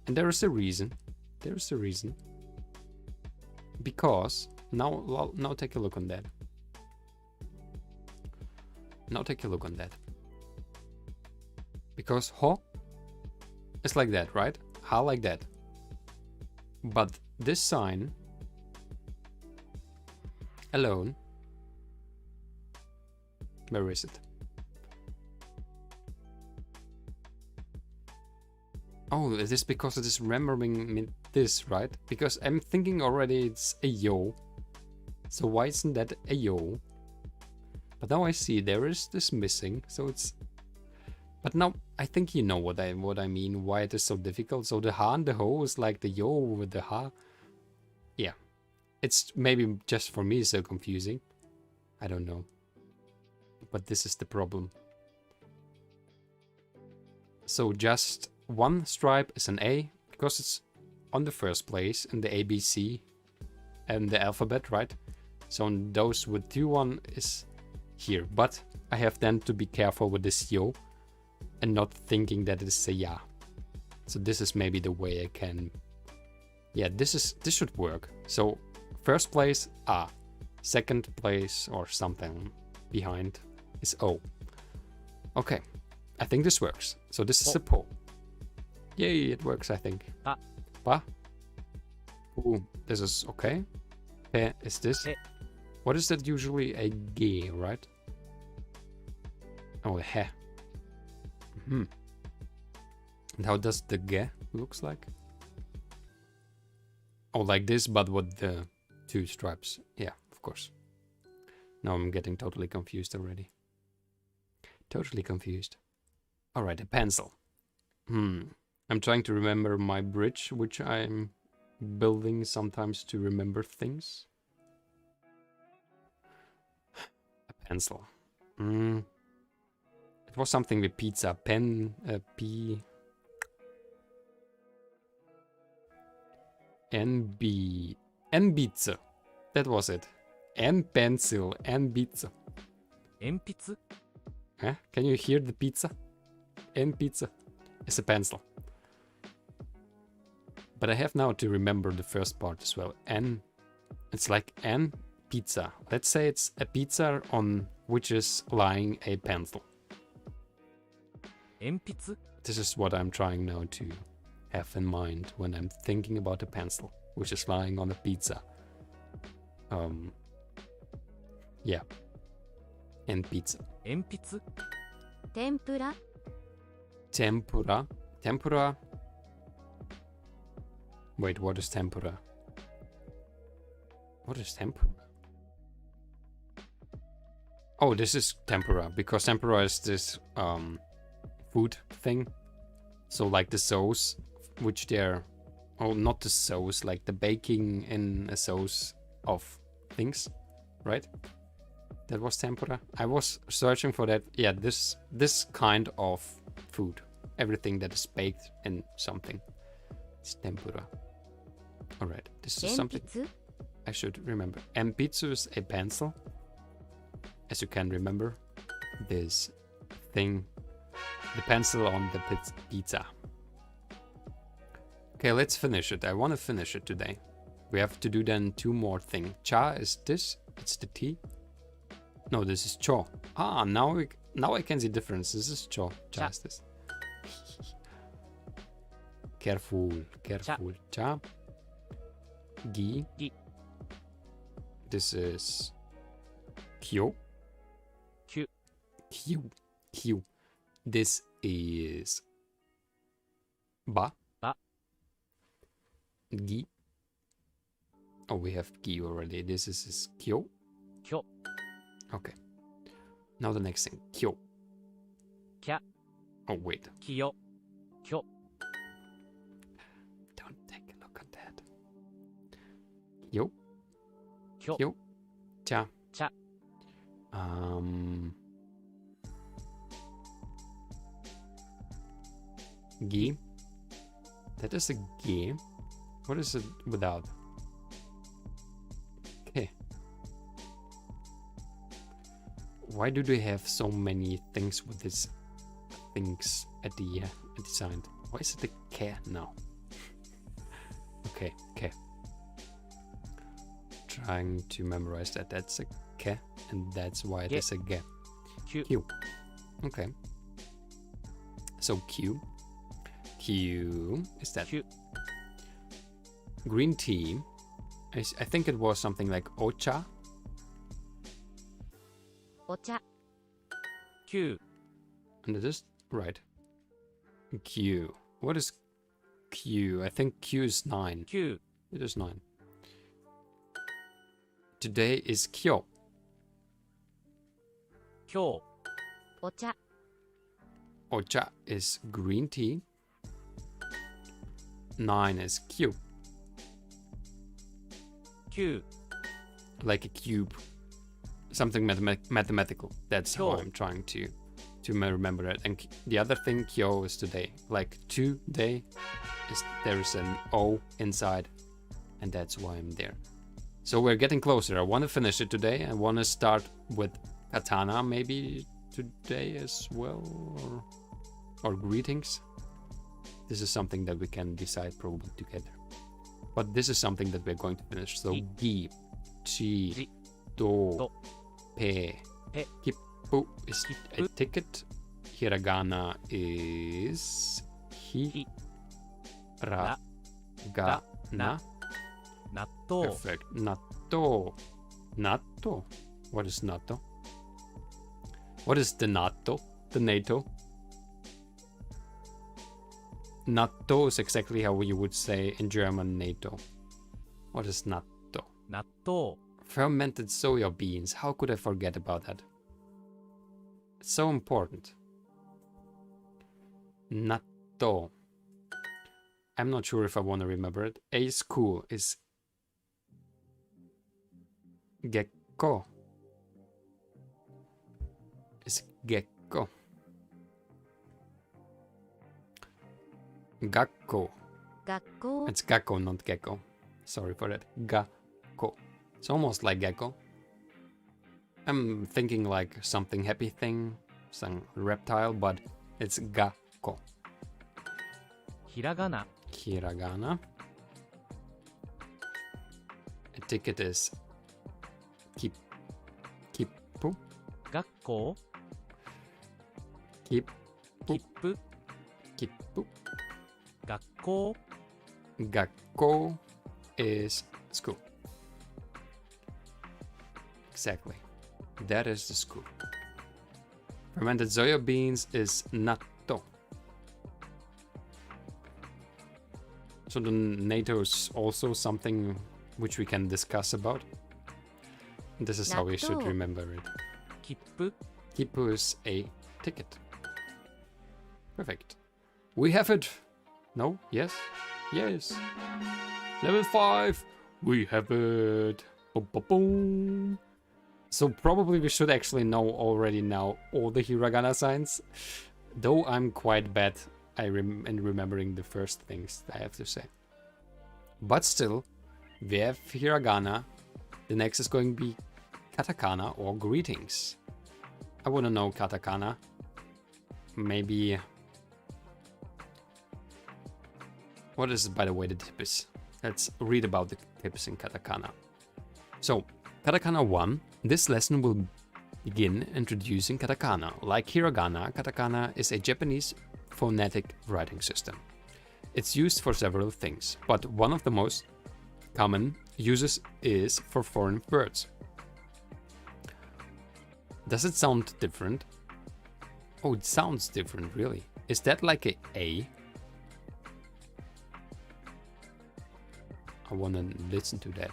and there is a reason. There is a reason. Because now take a look on that. Now take a look on that. Because ho is like that, right? Ha like that. But this sign alone, where is it? Oh, it is because it is remembering me this, right? Because I'm thinking already it's a yo. So why isn't that a yo? But now I see there is this missing, so it's... But now I think you know what I mean, why it is so difficult. So the ha and the ho is like the yo with the ha. Yeah. It's maybe just for me so confusing. I don't know. But this is the problem. So just one stripe is an A, because it's on the first place in the ABC and the alphabet, right? So those with 2-1 is here. But I have then to be careful with this yo and not thinking that it is a ya. So this is maybe the way I can... Yeah, this should work. So first place A, second place or something behind is O. Okay, I think this works. So this is a po. Yay, it works, I think. Pa. Ooh, this is okay. Pe is this. What is that usually? A G, right? Oh, a he. And how does the G looks like? Oh, like this, but with the 2 stripes. Yeah, of course. Now I'm getting totally confused already. Totally confused. Alright, a pencil. I'm trying to remember my bridge, which I'm building sometimes to remember things. A pencil. It was something with pizza. Pen, P... NB... N-pizza. That was it. N-pencil. N-pizza. 鉛筆 Huh? Can you hear the pizza? N-pizza. It's a pencil. But I have now to remember the first part as well. N... It's like N pizza. Let's say it's a pizza on which is lying a pencil. 鉛筆 This is what I'm trying now to have in mind when I'm thinking about a pencil, which is lying on a pizza. Yeah. And pizza. 鉛筆 天ぷら Tempura. Tempura. Wait, what is tempura? What is tempura? Oh, this is tempura, because tempura is this food thing. So like the sauce, which they're... Oh, not the sauce, like the baking in a sauce of things, right? That was tempura. I was searching for that. Yeah, this kind of food. Everything that is baked in something. It's tempura. Alright, this is 鉛 something 筆 I should remember. Enpitsu is a pencil. As you can remember. This thing. The pencil on the pizza. Okay, let's finish it. I want to finish it today. We have to do then 2 more things. Cha is this. It's the T. No, this is cho. Ah, now I can see difference. This is cho. Cha is this. Careful, careful. Cha. Gi. Gi. This is kyo. Q. Q. Q. This is ba. Ba. Gi. Oh, we have gi already. This is kyo. Kyo. Okay. Now the next thing. Kyo. Kya. Oh, wait. Kiyo. Kyo. Don't take a look at that. Yo. Kyo. Kyo. Cha. Cha. Gi. That is a gi. What is it without? Okay. Why do they have so many things with these things at the side? Why is it a K now? Okay, okay. Trying to memorize that. That's a K, and that's why it is a G. Q. Q. Okay. So Q. Q is that Q. green tea. I think it was something like ocha. お茶 Q. And it is right. Q. What is Q? I think Q is 9. Q. It is 9. Today is Kyo. 今日 お茶 Ocha is green tea. 9 is Q. 9 like a cube, something mathematical. That's how Kyo. I'm trying to remember it. And the other thing, kyo, is today. Like today, there's an O inside, and that's why I'm there. So we're getting closer. I want to finish it today. I want to start with katana maybe today as well, or greetings. This is something that we can decide probably together. But this is something that we're going to finish. So gi, chi, Ji. do, Do. pe. Pe. Kippu is a Kippu. ticket. Hiragana is hi, ra, ga, na. 納豆 Perfect. Natto. Natto. What is natto? What is the natto? The natto? Natto is exactly how you would say in German NATO. What is natto? 納豆 Fermented soya beans. How could I forget about that? It's so important. Natto. I'm not sure if I want to remember it. A school is Gekko. Is Gekko. Gakko. 学校 It's Gakko, not Gecko. Sorry for that. Gakko. It's almost like Gecko. I'm thinking like something happy thing, some reptile, but it's Gakko. ひらがな Hiragana. A ticket is Kippu. 学校 Kip, 切符 Kippu. 学校 Gakko is school. Exactly. That is the school. Fermented soya beans is natto. So the NATO is also something which we can discuss about. This is how we should Natto. remember it. 切符 Kippu is a ticket. Perfect. We have it. No? Yes? Yes. Level 5. We have it. Boom, boom, boom. So probably we should actually know already now all the hiragana signs. Though I'm quite bad in remembering the first things, I have to say. But still, we have hiragana. The next is going to be katakana or greetings. I want to know katakana. Maybe... What is, by the way, the tip is? Let's read about the tips in katakana. So, katakana 1. This lesson will begin introducing katakana. Like hiragana, katakana is a Japanese phonetic writing system. It's used for several things, but one of the most common uses is for foreign words. Does it sound different? Oh, it sounds different, really. Is that like a A? I want to listen to that.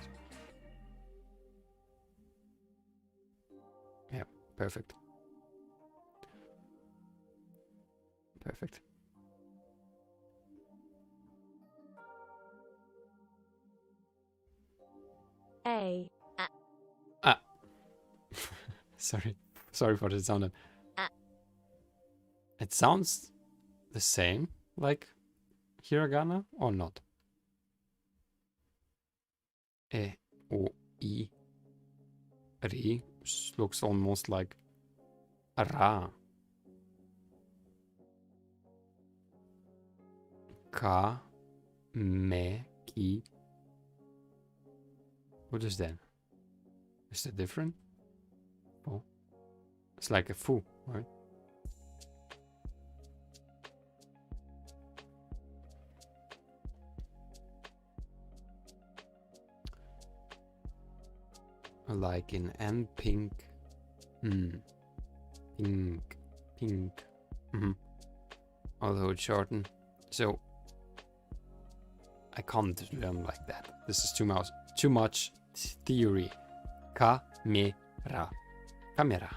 Yeah, perfect. Perfect. A Ah. Sorry for the sound. Ah. It sounds the same like hiragana or not? E, O, I, Ri looks almost like a Ra. Ka, Me, Ki. What is that? Is that different? Oh, it's like a Fu, right? Like in N, pink. Pink. Pink. Although it's shortened. So I can't learn like that. This is too much theory. Camera. Camera.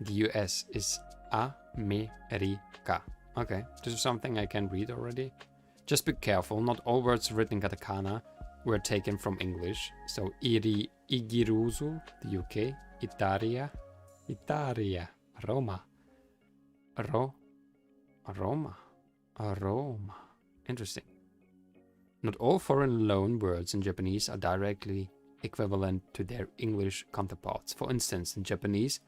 The US is America. Okay, this is something I can read already. Just be careful, not all words written in katakana were taken from English. So Igiruzu, the UK, Italia, Roma, Roma. Interesting. Not all foreign loan words in Japanese are directly equivalent to their English counterparts. For instance, in Japanese,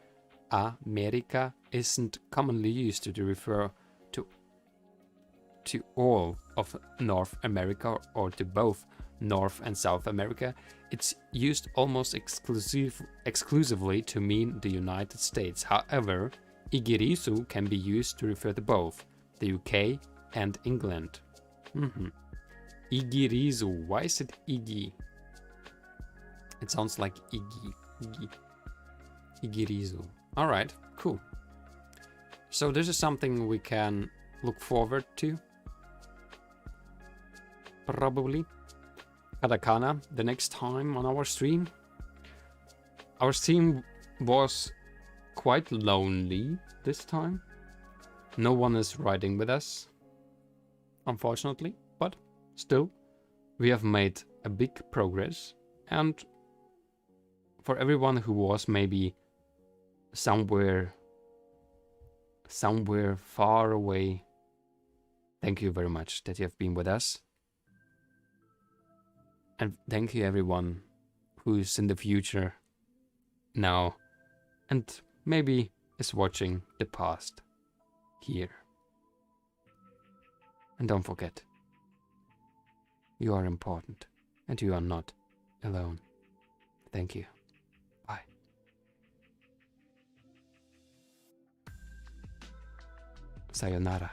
America isn't commonly used to refer to all of North America or to both North and South America. It's used almost exclusively to mean the United States. However, Igirisu can be used to refer to both the UK and England. Igirisu. Why is it Igi? It sounds like Igi. Igirisu. Alright, cool. So this is something we can look forward to. Probably. Katakana the next time on our stream. Our stream was quite lonely this time. No one is riding with us, unfortunately, but still, we have made a big progress. And for everyone who was maybe somewhere far away, thank you very much that you have been with us. And thank you everyone who is in the future now and maybe is watching the past here. And don't forget, you are important and you are not alone. Thank you. Bye. Sayonara.